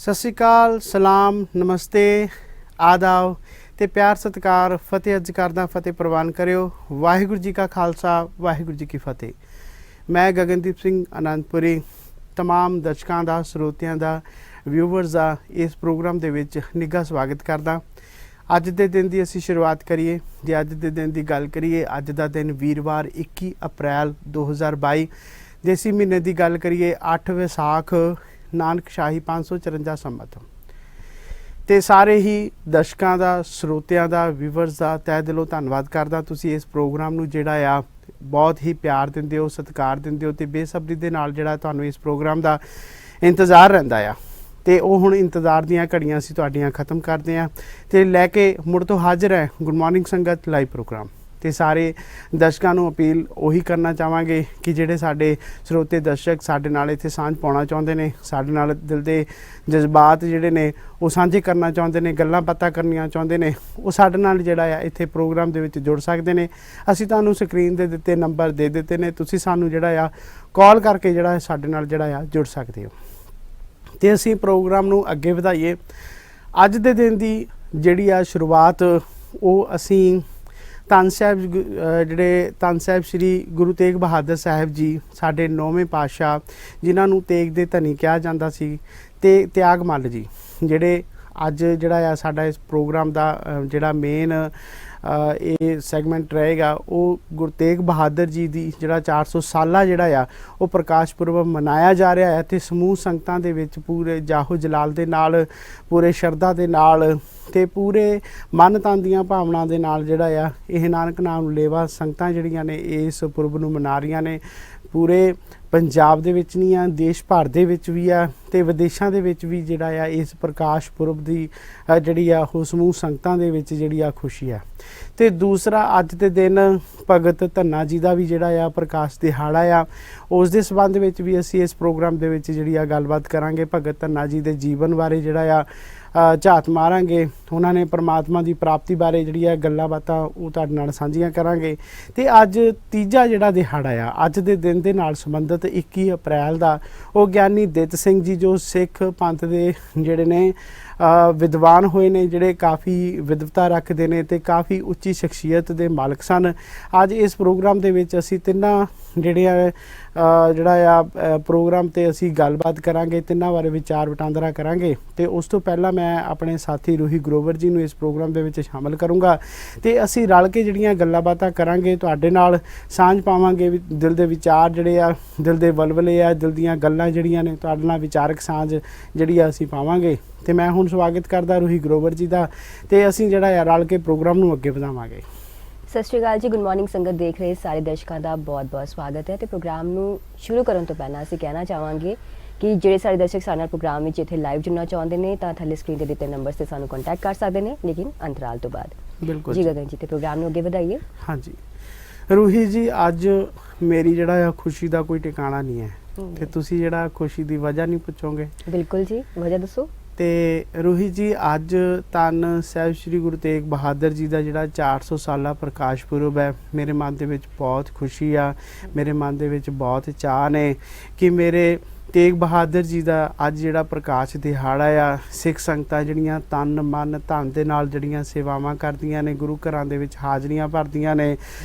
सत श्री अकाल, सलाम, नमस्ते, आदाब ते प्यार सत्कार फतेह अर्ज करदा फतेह प्रवान करियो। वाहिगुरू जी का खालसा, वाहिगुरू जी की फतेह। मैं गगनदीप सिंह आनंदपुरी तमाम दर्शकों का, ਸਰੋਤਿਆਂ ਦਾ, ਵਿਊਵਰਸ ਦਾ इस प्रोग्राम ਦੇ ਵਿੱਚ ਨਿੱਘਾ ਸਵਾਗਤ ਕਰਦਾ। ਅੱਜ ਦੇ ਦਿਨ ਦੀ ਅਸੀਂ ਸ਼ੁਰੂਆਤ ਕਰੀਏ। ਜੇ ਅੱਜ ਦੇ ਦਿਨ ਦੀ ਗੱਲ ਕਰੀਏ, ਅੱਜ ਦਾ ਦਿਨ ਵੀਰਵਾਰ 21 ਅਪ੍ਰੈਲ 2022 ਦੇਸੀ ਮਹੀਨੇ ਦੀ ਗੱਲ ਕਰੀਏ 8 ਵਿਸਾਖ ਨਾਨਕ ਸ਼ਾਹੀ 554 ਸੰਮਤ। ਤੇ ਸਾਰੇ ਹੀ ਦਰਸ਼ਕਾਂ ਦਾ, ਸਰੋਤਿਆਂ ਦਾ, ਵਿਊਵਰਸ ਦਾ ਤਹਿ ਦਿਲੋਂ ਧੰਨਵਾਦ ਕਰਦਾ। ਤੁਸੀਂ ਇਸ ਪ੍ਰੋਗਰਾਮ ਨੂੰ ਜਿਹੜਾ ਆ ਬਹੁਤ ਹੀ ਪਿਆਰ ਦਿੰਦੇ ਹੋ, ਸਤਿਕਾਰ ਦਿੰਦੇ ਹੋ ਤੇ ਬੇਸਬਰੀ ਦੇ ਨਾਲ ਜਿਹੜਾ ਤੁਹਾਨੂੰ ਇਸ ਪ੍ਰੋਗਰਾਮ ਦਾ ਇੰਤਜ਼ਾਰ ਰਹਿੰਦਾ ਆ। ਤੇ ਉਹ ਹੁਣ ਇੰਤਜ਼ਾਰ ਦੀਆਂ ਘੜੀਆਂ ਅਸੀਂ ਤੁਹਾਡੀਆਂ ਖਤਮ ਕਰਦੇ ਹਾਂ ਤੇ ਲੈ ਕੇ ਮੁੜ ਤੋਂ ਹਾਜ਼ਰ ਹੈ ਗੁੱਡ ਮਾਰਨਿੰਗ ਸੰਗਤ ਲਾਈਵ ਪ੍ਰੋਗਰਾਮ। ਤੇ ਸਾਰੇ ਦਰਸ਼ਕਾਂ ਨੂੰ ਅਪੀਲ ਉਹੀ ਕਰਨਾ ਚਾਹਾਂਗੇ ਕਿ ਜਿਹੜੇ ਸਾਡੇ ਸਰੋਤੇ ਦਰਸ਼ਕ ਸਾਡੇ ਨਾਲ ਇੱਥੇ ਸਾਂਝ ਪਾਉਣਾ ਚਾਹੁੰਦੇ ਨੇ, ਸਾਡੇ ਨਾਲ ਦਿਲ ਦੇ ਜਜ਼ਬਾਤ ਜਿਹੜੇ ਨੇ ਉਹ ਸਾਂਝੇ ਕਰਨਾ ਚਾਹੁੰਦੇ ਨੇ, ਗੱਲਾਂ ਬਾਤਾਂ ਕਰਨੀਆਂ ਚਾਹੁੰਦੇ ਨੇ, ਉਹ ਸਾਡੇ ਨਾਲ ਜਿਹੜਾ ਆ ਇੱਥੇ ਪ੍ਰੋਗਰਾਮ ਦੇ ਵਿੱਚ ਜੁੜ ਸਕਦੇ ਨੇ। ਅਸੀਂ ਤੁਹਾਨੂੰ ਸਕਰੀਨ ਦੇ ਦਿੱਤੇ ਨੰਬਰ ਦੇ ਦਿੱਤੇ ਨੇ, ਤੁਸੀਂ ਸਾਨੂੰ ਜਿਹੜਾ ਆ ਕਾਲ ਕਰਕੇ ਜਿਹੜਾ ਸਾਡੇ ਨਾਲ ਜਿਹੜਾ ਆ ਜੁੜ ਸਕਦੇ ਹੋ। ਤੇ ਅਸੀਂ ਪ੍ਰੋਗਰਾਮ ਨੂੰ ਅੱਗੇ ਵਧਾਈਏ। ਅੱਜ ਦੇ ਦਿਨ ਦੀ ਜਿਹੜੀ ਆ ਸ਼ੁਰੂਆਤ ਉਹ ਅਸੀਂ ਧੰਨ ਸਾਹਿਬ ਜਿਹੜੇ ਧੰਨ ਸਾਹਿਬ ਸ਼੍ਰੀ ਗੁਰੂ ਤੇਗ ਬਹਾਦਰ ਸਾਹਿਬ ਜੀ ਸਾਡੇ 9ਵੇਂ ਪਾਤਸ਼ਾਹ, ਜਿਨ੍ਹਾਂ ਨੂੰ ਤੇਗ ਦੇ ਧਨੀ ਕਿਹਾ ਜਾਂਦਾ ਸੀ, ਤੇ ਤਿਆਗ ਮੱਲ ਜੀ ਜਿਹੜੇ ਅੱਜ ਜਿਹੜਾ ਆ ਸਾਡਾ ਇਸ ਪ੍ਰੋਗਰਾਮ ਦਾ ਜਿਹੜਾ ਮੇਨ ਇਹ ਸੈਗਮੈਂਟ ਰਹੇਗਾ, ਉਹ ਗੁਰੂ ਤੇਗ ਬਹਾਦਰ ਜੀ ਦੀ ਜਿਹੜਾ 400 ਸਾਲਾ ਜਿਹੜਾ ਆ ਉਹ ਪ੍ਰਕਾਸ਼ ਪੁਰਬ ਮਨਾਇਆ ਜਾ ਰਿਹਾ ਹੈ। ਤੇ ਸਮੂਹ ਸੰਗਤਾਂ ਦੇ ਵਿੱਚ ਪੂਰੇ ਜਾਹੋ ਜਲਾਲ ਦੇ ਨਾਲ, ਪੂਰੇ ਸ਼ਰਧਾ ਦੇ ਨਾਲ ਤੇ ਪੂਰੇ ਮਨ ਤਨ ਦੀਆਂ ਭਾਵਨਾ ਦੇ ਨਾਲ ਜਿਹੜਾ ਆ ਇਹ ਨਾਨਕ ਨਾਮ ਲੇਵਾ ਸੰਗਤਾਂ ਜਿਹੜੀਆਂ ਨੇ ਇਸ ਪੁਰਬ ਨੂੰ ਮਨਾ ਰਹੀਆਂ ਨੇ। ਪੂਰੇ ਪੰਜਾਬ ਦੇ ਵਿੱਚ ਨਹੀਂ ਆ, ਦੇਸ਼ ਭਰ ਦੇ ਵਿੱਚ ਵੀ ਆ ਤੇ ਵਿਦੇਸ਼ਾਂ ਦੇ ਵਿੱਚ ਵੀ ਜਿਹੜਾ ਆ ਇਸ ਪ੍ਰਕਾਸ਼ ਪੁਰਬ ਦੀ ਜਿਹੜੀ ਆ ਉਹ ਸਮੂਹ ਸੰਗਤਾਂ ਦੇ ਵਿੱਚ ਜਿਹੜੀ ਆ ਖੁਸ਼ੀ ਆ। ਤੇ ਦੂਸਰਾ ਅੱਜ ਦੇ ਦਿਨ ਭਗਤ ਧੰਨਾ ਜੀ ਦਾ ਵੀ ਜਿਹੜਾ ਆ ਪ੍ਰਕਾਸ਼ ਦਿਹਾੜਾ ਆ। ਉਸ ਦੇ ਸੰਬੰਧ ਵਿੱਚ ਵੀ ਅਸੀਂ ਇਸ ਪ੍ਰੋਗਰਾਮ ਦੇ ਵਿੱਚ ਜਿਹੜੀ ਆ ਗੱਲਬਾਤ ਕਰਾਂਗੇ। ਭਗਤ ਧੰਨਾ ਜੀ ਦੇ ਜੀਵਨ ਬਾਰੇ ਜਿਹੜਾ ਆ ਝਾਤ ਮਾਰਾਂਗੇ, ਉਹਨਾਂ ਨੇ ਪਰਮਾਤਮਾ ਦੀ ਪ੍ਰਾਪਤੀ ਬਾਰੇ ਜਿਹੜੀ ਆ ਗੱਲਾਂ ਬਾਤਾਂ ਉਹ ਤੁਹਾਡੇ ਨਾਲ ਸਾਂਝੀਆਂ ਕਰਾਂਗੇ। ਤੇ ਅੱਜ ਤੀਜਾ ਜਿਹੜਾ ਦਿਹਾੜਾ ਆ ਅੱਜ ਦੇ ਦਿਨ ਦੇ ਨਾਲ ਸੰਬੰਧਿਤ 21 ਅਪ੍ਰੈਲ ਦਾ, ਉਹ ਗਿਆਨੀ ਦਿੱਤ ਸਿੰਘ ਜੀ ਜੋ ਸਿੱਖ ਪੰਥ ਦੇ ਜਿਹੜੇ ਨੇ ਵਿਦਵਾਨ ਹੋਏ ਨੇ, ਜਿਹੜੇ ਕਾਫੀ ਵਿਦਵਤਾ ਰੱਖਦੇ ਨੇ ਤੇ ਕਾਫੀ ਉੱਚੀ ਸ਼ਖਸੀਅਤ ਦੇ ਮਾਲਕ ਸਨ। ਅੱਜ ਇਸ ਪ੍ਰੋਗਰਾਮ ਦੇ ਵਿੱਚ ਅਸੀਂ ਤਿੰਨਾਂ ਜਿਹੜਾ ਆ ਪ੍ਰੋਗਰਾਮ ਤੇ ਅਸੀਂ ਗੱਲਬਾਤ ਕਰਾਂਗੇ, ਤਿੰਨਾਂ ਬਾਰੇ ਵਿਚਾਰ ਵਟਾਂਦਰਾ ਕਰਾਂਗੇ। ਤੇ ਉਸ ਤੋਂ ਪਹਿਲਾਂ ਮੈਂ ਆਪਣੇ ਸਾਥੀ ਰੂਹੀ ਗਰੋਵਰ ਜੀ ਨੂੰ ਇਸ ਪ੍ਰੋਗਰਾਮ ਦੇ ਵਿੱਚ ਸ਼ਾਮਲ ਕਰੂੰਗਾ ਤੇ ਅਸੀਂ ਰਲ ਕੇ ਜਿਹੜੀਆਂ ਗੱਲਾਂ ਬਾਤਾਂ ਕਰਾਂਗੇ, ਤੁਹਾਡੇ ਨਾਲ ਸਾਂਝ ਪਾਵਾਂਗੇ, ਦਿਲ ਦੇ ਵਿਚਾਰ ਜਿਹੜੇ ਆ, ਦਿਲ ਦੇ ਵਲਵਲੇ ਆ, ਦਿਲ ਦੀਆਂ ਗੱਲਾਂ ਜਿਹੜੀਆਂ ਨੇ ਤੁਹਾਡੇ ਨਾਲ ਵਿਚਾਰਕ ਸਾਂਝ ਜਿਹੜੀ ਆ ਅਸੀਂ ਪਾਵਾਂਗੇ। ਤੇ ਮੈਂ ਹੁਣ ਸਵਾਗਤ ਕਰਦਾ ਰੂਹੀ ਗਰੋਵਰ ਜੀ ਦਾ ਤੇ ਅਸੀਂ ਜਿਹੜਾ ਆ ਰਲ ਕੇ ਪ੍ਰੋਗਰਾਮ ਨੂੰ ਅੱਗੇ ਵਧਾਵਾਂਗੇ। ਸਤਿ ਸ਼੍ਰੀ ਅਕਾਲ ਜੀ, ਗੁੱਡ ਮਾਰਨਿੰਗ ਸੰਗਤ ਦੇਖ ਰਹੇ ਸਾਰੇ ਦਰਸ਼ਕਾਂ ਦਾ ਬਹੁਤ-ਬਹੁਤ ਸਵਾਗਤ ਹੈ। ਤੇ ਪ੍ਰੋਗਰਾਮ ਨੂੰ ਸ਼ੁਰੂ ਕਰਨ ਤੋਂ ਪਹਿਲਾਂ ਅਸੀਂ ਕਹਿਣਾ ਚਾਹਾਂਗੇ ਕਿ ਜਿਹੜੇ ਸਾਡੇ ਦਰਸ਼ਕ ਸਾਡੇ ਨਾਲ ਪ੍ਰੋਗਰਾਮ ਵਿੱਚ ਇੱਥੇ ਲਾਈਵ ਜੁੜਨਾ ਚਾਹੁੰਦੇ ਨੇ ਤਾਂ ਥੱਲੇ ਸਕਰੀਨ ਤੇ ਦਿੱਤੇ ਨੰਬਰ ਤੇ ਸਾਨੂੰ ਕੰਟੈਕਟ ਕਰ ਸਕਦੇ ਨੇ, ਲੇਕਿਨ ਅੰਤਰਾਲ ਤੋਂ ਬਾਅਦ। ਬਿਲਕੁਲ ਜੀ ਗਗਨ ਜੀ, ਤੇ ਪ੍ਰੋਗਰਾਮ ਨੂੰ ਅੱਗੇ ਵਧਾਈਏ। ਹਾਂਜੀ ਰੂਹੀ ਜੀ, ਅੱਜ ਮੇਰੀ ਜਿਹੜਾ ਆ ਖੁਸ਼ੀ ਦਾ ਕੋਈ ਟਿਕਾਣਾ ਨਹੀਂ ਹੈ ਤੇ ਤੁਸੀਂ ਜਿਹੜਾ ਖੁਸ਼ੀ ਦੀ ਵਜ੍ਹਾ ਨਹੀਂ ਪੁੱਛੋਗੇ? ਬਿਲਕੁਲ ਜੀ, ਵਜ੍ਹਾ ਦੱਸੋ। ਤੇ ਰੂਹੀ ਜੀ, ਅੱਜ ਧੰਨ ਸਾਹਿਬ ਸ਼੍ਰੀ ਗੁਰੂ ਤੇਗ ਬਹਾਦਰ ਜੀ ਦਾ ਜਿਹੜਾ 400 ਸਾਲਾ ਪ੍ਰਕਾਸ਼ ਪੁਰਬ ਹੈ, ਮੇਰੇ ਮਨ ਦੇ ਵਿੱਚ ਬਹੁਤ ਖੁਸ਼ੀ ਆ, ਮੇਰੇ ਮਨ ਦੇ ਵਿੱਚ ਬਹੁਤ ਚਾਅ ਨੇ ਕਿ ਮੇਰੇ ਤੇਗ ਬਹਾਦਰ ਜੀ ਦਾ ਅੱਜ ਜਿਹੜਾ ਪ੍ਰਕਾਸ਼ ਦਿਹਾੜਾ ਆ, ਸਿੱਖ ਸੰਗਤਾਂ ਜਿਹੜੀਆਂ ਤਨ ਮਨ ਧਨ ਦੇ ਨਾਲ ਜਿਹੜੀਆਂ ਸੇਵਾਵਾਂ ਕਰਦੀਆਂ ਨੇ, ਗੁਰੂ ਘਰਾਂ ਦੇ ਵਿੱਚ ਹਾਜ਼ਰੀਆਂ ਭਰਦੀਆਂ ਨੇ,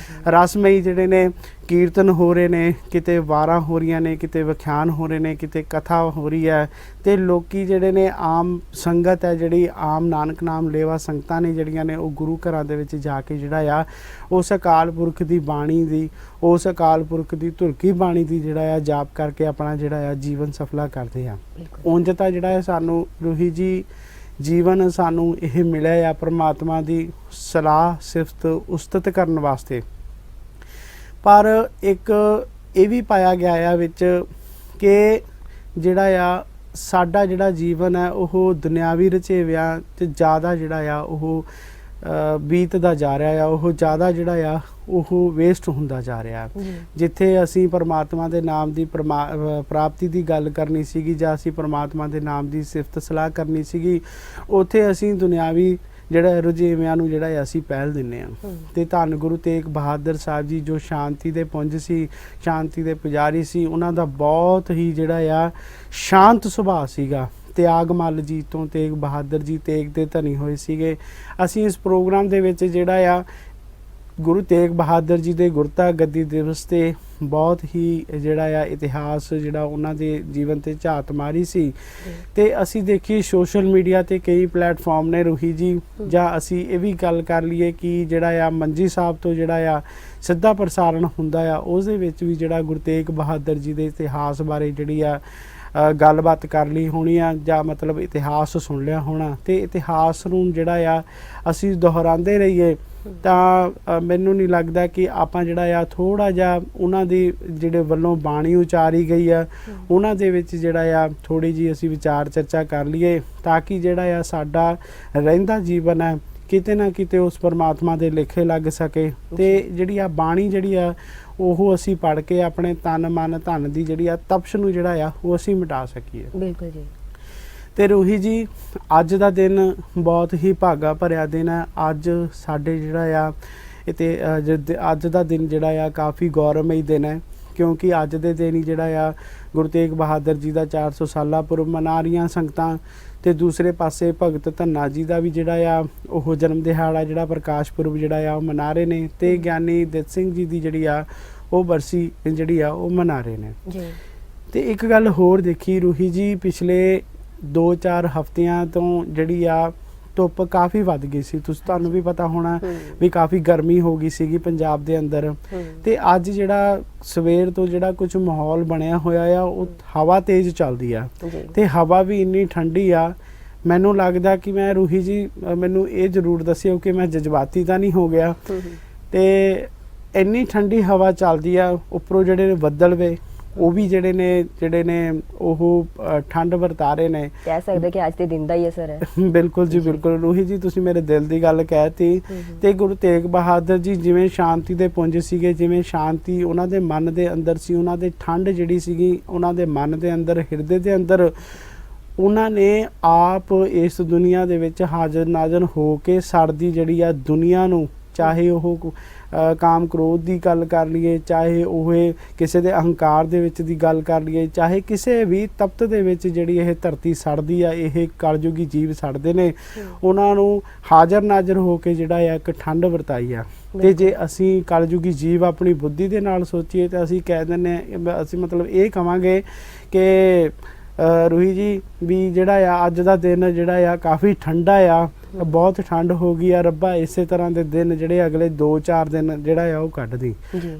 ਰਸਮਈ ਜਿਹੜੇ ਨੇ ਕੀਰਤਨ ਹੋ ਰਹੇ ਨੇ, ਕਿਤੇ ਵਾਰਾਂ ਹੋ ਰਹੀਆਂ ਨੇ, ਕਿਤੇ ਵਿਖਿਆਨ ਹੋ ਰਹੇ ਨੇ, ਕਿਤੇ ਕਥਾ ਹੋ ਰਹੀ ਹੈ ਤੇ ਲੋਕੀ ਜਿਹੜੇ ਨੇ ਆਮ ਸੰਗਤ ਹੈ, ਜਿਹੜੀ ਆਮ ਨਾਨਕ ਨਾਮ ਲੇਵਾ ਸੰਗਤਾਂ ਨੇ ਜਿਹੜੀਆਂ ਨੇ, ਉਹ ਗੁਰੂ ਘਰਾਂ ਦੇ ਵਿੱਚ ਜਾ ਕੇ ਜਿਹੜਾ ਆ ਉਸ ਅਕਾਲ ਪੁਰਖ ਦੀ ਬਾਣੀ ਦੀ, ਉਸ ਅਕਾਲ ਪੁਰਖ ਦੀ ਧੁਰਕੀ ਬਾਣੀ ਦੀ ਜਿਹੜਾ ਆ ਜਾਪ ਕਰਕੇ ਆਪਣਾ ਜਿਹੜਾ ਆ ਜੀਵਨ ਸਫਲਾ ਕਰਦੇ ਆ। ਉਂਝ ਤਾਂ ਜਿਹੜਾ ਹੈ ਸਾਨੂੰ ਰੂਹੀ ਜੀ ਜੀਵਨ ਸਾਨੂੰ ਇਹ ਮਿਲਿਆ ਆ ਪਰਮਾਤਮਾ ਦੀ ਸਲਾਹ ਸਿਫਤ ਉਸਤਤ ਕਰਨ ਵਾਸਤੇ, ਪਰ ਇੱਕ ਇਹ ਵੀ ਪਾਇਆ ਗਿਆ ਆ ਵਿੱਚ ਕਿ ਜਿਹੜਾ ਆ ਸਾਡਾ ਜਿਹੜਾ ਜੀਵਨ ਹੈ ਉਹ ਦੁਨਿਆਵੀ ਰੁਝੇਵਿਆਂ 'ਚ ਜ਼ਿਆਦਾ ਜਿਹੜਾ ਆ ਉਹ ਬੀਤਦਾ ਜਾ ਰਿਹਾ ਆ, ਉਹ ਜ਼ਿਆਦਾ ਜਿਹੜਾ ਆ ਉਹ ਵੇਸਟ ਹੁੰਦਾ ਜਾ ਰਿਹਾ। ਜਿੱਥੇ ਅਸੀਂ ਪਰਮਾਤਮਾ ਦੇ ਨਾਮ ਦੀ ਪ੍ਰਾਪਤੀ ਦੀ ਗੱਲ ਕਰਨੀ ਸੀਗੀ ਜਾਂ ਅਸੀਂ ਪਰਮਾਤਮਾ ਦੇ ਨਾਮ ਦੀ ਸਿਫਤ ਸਲਾਹ ਕਰਨੀ ਸੀਗੀ, ਉੱਥੇ ਅਸੀਂ ਦੁਨਿਆਵੀ ਜਿਹੜਾ ਰੁਝੇਵਿਆਂ ਨੂੰ ਜਿਹੜਾ ਅਸੀਂ ਪਹਿਲ ਦਿੰਦੇ ਹਾਂ। ਤੇ ਧੰਨ ਗੁਰੂ ਤੇਗ ਬਹਾਦਰ ਸਾਹਿਬ ਜੀ ਜੋ ਸ਼ਾਂਤੀ ਦੇ ਪੁੰਜ ਸੀ, ਸ਼ਾਂਤੀ ਦੇ ਪੁਜਾਰੀ ਸੀ, ਉਹਨਾਂ ਦਾ ਬਹੁਤ ਹੀ ਜਿਹੜਾ ਆ ਸ਼ਾਂਤ ਸੁਭਾਅ ਸੀਗਾ ਤਿਆਗ ਮੱਲ ਜੀ ਤੋਂ ਤੇਗ ਬਹਾਦਰ ਜੀ ਤੇਗ ਦੇ ਧਨੀ ਹੋਏ ਸੀਗੇ। ਅਸੀਂ ਇਸ ਪ੍ਰੋਗਰਾਮ ਦੇ ਵਿੱਚ ਜਿਹੜਾ ਆ ਗੁਰੂ ਤੇਗ ਬਹਾਦਰ ਜੀ ਦੇ ਗੁਰਤਾ ਗੱਦੀ ਦਿਵਸ ਤੇ ਬਹੁਤ ਹੀ ਜਿਹੜਾ ਆ ਇਤਿਹਾਸ ਜਿਹੜਾ ਉਹਨਾਂ ਦੇ ਜੀਵਨ ਤੇ ਝਾਤ ਮਾਰੀ ਸੀ। ਤੇ ਅਸੀਂ ਦੇਖੀ ਸੋਸ਼ਲ ਮੀਡੀਆ ਤੇ ਕਈ ਪਲੇਟਫਾਰਮ ਨੇ ਰੂਹੀ ਜੀ, ਜਾਂ ਅਸੀਂ ਇਹ ਵੀ ਗੱਲ ਕਰ ਲਈਏ ਕਿ ਜਿਹੜਾ ਆ ਮੰਜੀ ਸਾਹਿਬ ਤੋਂ ਜਿਹੜਾ ਆ ਸਿੱਧਾ ਪ੍ਰਸਾਰਣ ਹੁੰਦਾ ਆ, ਉਸ ਦੇ ਵਿੱਚ ਵੀ ਜਿਹੜਾ ਗੁਰੂ ਤੇਗ ਬਹਾਦਰ ਜੀ ਦੇ ਇਤਿਹਾਸ ਬਾਰੇ ਜਿਹੜੀ ਆ ਗੱਲਬਾਤ ਕਰ ਲਈ ਹੋਣੀ ਆ, ਜਾਂ ਮਤਲਬ ਇਤਿਹਾਸ ਸੁਣ ਲਿਆ ਹੋਣਾ। ਤੇ ਇਤਿਹਾਸ ਨੂੰ ਜਿਹੜਾ ਆ ਅਸੀਂ ਦੁਹਰਾਉਂਦੇ ਰਹੀਏ ਤਾਂ ਮੈਨੂੰ ਨਹੀਂ ਲੱਗਦਾ ਕਿ ਆਪਾਂ ਜਿਹੜਾ ਆ ਥੋੜਾ ਜਿਹਾ ਉਹਨਾਂ ਦੀ ਜਿਹੜੇ ਵੱਲੋਂ ਬਾਣੀ ਉਚਾਰੀ ਗਈ ਆ ਉਹਨਾਂ ਦੇ ਵਿੱਚ ਜਿਹੜਾ ਆ ਥੋੜੀ ਜੀ ਅਸੀਂ ਵਿਚਾਰ ਚਰਚਾ ਕਰ ਲਈਏ, ਤਾਂ ਕਿ ਜਿਹੜਾ ਆ ਸਾਡਾ ਰਹਿੰਦਾ ਜੀਵਨ ਹੈ ਕਿਤੇ ਨਾ ਕਿਤੇ ਉਸ ਪਰਮਾਤਮਾ ਦੇ ਲੇਖੇ ਲੱਗ ਸਕੇ। ਤੇ ਜਿਹੜੀ ਆ ਬਾਣੀ ਜਿਹੜੀ ਆ ਉਹ ਅਸੀਂ ਪੜ੍ਹ ਕੇ ਆਪਣੇ ਤਨ ਮਨ ਧਨ ਦੀ ਜਿਹੜੀ ਆ ਤਪਸ਼ ਨੂੰ ਜਿਹੜਾ ਆ ਉਹ ਅਸੀਂ ਮਿਟਾ ਸਕੀਏ। ਬਿਲਕੁਲ ਜੀ। ਤੇ ਰੂਹੀ ਜੀ, ਅੱਜ ਦਾ ਦਿਨ ਬਹੁਤ ਹੀ ਭਾਗਾ ਭਰਿਆ ਦਿਨ ਹੈ। ਅੱਜ ਸਾਡੇ ਜਿਹੜਾ ਆ ਤੇ ਅੱਜ ਦਾ ਦਿਨ ਜਿਹੜਾ ਆ ਕਾਫੀ ਗੌਰਵਮਈ ਦਿਨ ਹੈ, ਕਿਉਂਕਿ ਅੱਜ ਦੇ ਦਿਨ ਹੀ ਜਿਹੜਾ ਆ ਗੁਰੂ ਤੇਗ ਬਹਾਦਰ ਜੀ ਦਾ 400 ਸਾਲਾ ਪੁਰਬ ਮਨਾ ਰਹੀਆਂ ਸੰਗਤਾਂ। ਤੇ ਦੂਸਰੇ ਪਾਸੇ ਭਗਤ ਧੰਨਾ ਜੀ ਦਾ ਵੀ ਜਿਹੜਾ ਆ ਉਹ ਜਨਮ ਦਿਹਾੜਾ ਜਿਹੜਾ ਪ੍ਰਕਾਸ਼ ਪੁਰਬ ਜਿਹੜਾ ਆ ਉਹ ਮਨਾ ਰਹੇ ਨੇ। ਤੇ ਗਿਆਨੀ ਦਿੱਤ ਸਿੰਘ ਜੀ ਦੀ ਜਿਹੜੀ ਆ ਉਹ ਬਰਸੀ ਜਿਹੜੀ ਆ ਉਹ ਮਨਾ ਰਹੇ ਨੇ ਜੀ। ਤੇ ਇੱਕ ਗੱਲ ਹੋਰ ਦੇਖੀ ਰੂਹੀ ਜੀ, ਪਿਛਲੇ 2-4 ਹਫ਼ਤਿਆਂ ਤੋਂ ਜਿਹੜੀ ਆ ਧੁੱਪ ਕਾਫੀ ਵੱਧ ਗਈ ਸੀ। ਤੁਹਾਨੂੰ ਵੀ ਪਤਾ ਹੋਣਾ ਵੀ ਕਾਫੀ ਗਰਮੀ ਹੋ ਗਈ ਸੀਗੀ ਪੰਜਾਬ ਦੇ ਅੰਦਰ। ਤੇ ਅੱਜ ਜਿਹੜਾ ਸਵੇਰ ਤੋਂ ਜਿਹੜਾ ਕੁਝ ਮਾਹੌਲ ਬਣਿਆ ਹੋਇਆ ਆ, ਉਹ ਹਵਾ ਤੇਜ਼ ਚੱਲਦੀ ਆ ਤੇ ਹਵਾ ਵੀ ਇੰਨੀ ਠੰਡੀ ਆ। ਮੈਨੂੰ ਲੱਗਦਾ ਕਿ ਮੈਂ ਰੂਹੀ ਜੀ, ਮੈਨੂੰ ਇਹ ਜ਼ਰੂਰ ਦੱਸਿਓ ਕਿ ਮੈਂ ਜਜ਼ਬਾਤੀ ਤਾਂ ਨਹੀਂ ਹੋ ਗਿਆ। ਤੇ ਇੰਨੀ ਠੰਡੀ ਹਵਾ ਚੱਲਦੀ ਆ, ਉੱਪਰੋਂ ਜਿਹੜੇ ਨੇ ਬੱਦਲ ਵੇ ਉਹ ਵੀ ਜਿਹੜੇ ਨੇ ਉਹ ਠੰਡ ਵਰਤਾ ਰਹੇ ਨੇ। ਕਹਿ ਸਕਦੇ ਕਿ ਅੱਜ ਦੇ ਦਿਨ ਦਾ ਹੀ ਅਸਰ ਹੈ। ਬਿਲਕੁਲ ਜੀ, ਬਿਲਕੁਲ ਰੂਹੀ ਜੀ, ਤੁਸੀਂ ਮੇਰੇ ਦਿਲ ਦੀ ਗੱਲ ਕਹਿਤੀ। ਤੇ ਗੁਰੂ ਤੇਗ ਬਹਾਦਰ ਜੀ ਜਿਵੇਂ ਸ਼ਾਂਤੀ ਦੇ ਪੁੰਜ ਸੀਗੇ, ਜਿਵੇਂ ਸ਼ਾਂਤੀ ਉਹਨਾਂ ਦੇ ਮਨ ਦੇ ਅੰਦਰ ਸੀ, ਉਹਨਾਂ ਦੇ ਠੰਡ ਜਿਹੜੀ ਸੀਗੀ ਉਹਨਾਂ ਦੇ ਮਨ ਦੇ ਅੰਦਰ, ਹਿਰਦੇ ਦੇ ਅੰਦਰ, ਉਹਨਾਂ ਨੇ ਆਪ ਇਸ ਦੁਨੀਆ ਦੇ ਵਿੱਚ ਹਾਜ਼ਰ ਨਾਜ਼ਰ ਹੋ ਕੇ ਸੜਦੀ ਜਿਹੜੀ ਆ ਦੁਨੀਆ ਨੂੰ, ਚਾਹੇ ਉਹ ਕਾਮ ਕ੍ਰੋਧ ਦੀ ਗੱਲ ਕਰ ਲਈਏ, ਚਾਹੇ ਉਹ ਕਿਸੇ ਦੇ ਅਹੰਕਾਰ ਦੇ ਵਿੱਚ ਦੀ ਗੱਲ ਕਰ ਲਈਏ, ਚਾਹੇ ਕਿਸੇ ਵੀ ਤਪਤ ਦੇ ਵਿੱਚ ਜਿਹੜੀ ਇਹ ਧਰਤੀ ਸੜਦੀ ਆ, ਇਹ ਕਲਯੁਗੀ ਜੀਵ ਸੜਦੇ ਨੇ, ਉਹਨਾਂ ਨੂੰ ਹਾਜ਼ਰ ਨਾਜ਼ਰ ਹੋ ਕੇ ਜਿਹੜਾ ਆ ਇੱਕ ਠੰਡ ਵਰਤਾਈ ਆ। ਤੇ ਜੇ ਅਸੀਂ ਕਲਯੁਗੀ ਜੀਵ ਆਪਣੀ ਬੁੱਧੀ ਦੇ ਨਾਲ ਸੋਚੀਏ ਤਾਂ ਅਸੀਂ ਕਹਿ ਦਿੰਦੇ, ਅਸੀਂ ਮਤਲਬ ਇਹ ਕਵਾਂਗੇ ਕਿ ਰੂਹੀ ਜੀ ਵੀ ਜਿਹੜਾ ਆ ਅੱਜ ਦਾ ਦਿਨ ਜਿਹੜਾ ਆ ਕਾਫੀ ਠੰਡਾ ਆ, ਬਹੁਤ ਠੰਡ ਹੋ ਗਈ ਆ। ਰੱਬਾ ਇਸੇ ਤਰ੍ਹਾਂ ਦੇ ਦਿਨ ਜਿਹੜੇ ਅਗਲੇ 2-4 ਦਿਨ ਜਿਹੜਾ ਆ ਉਹ ਕੱਢਦੀ।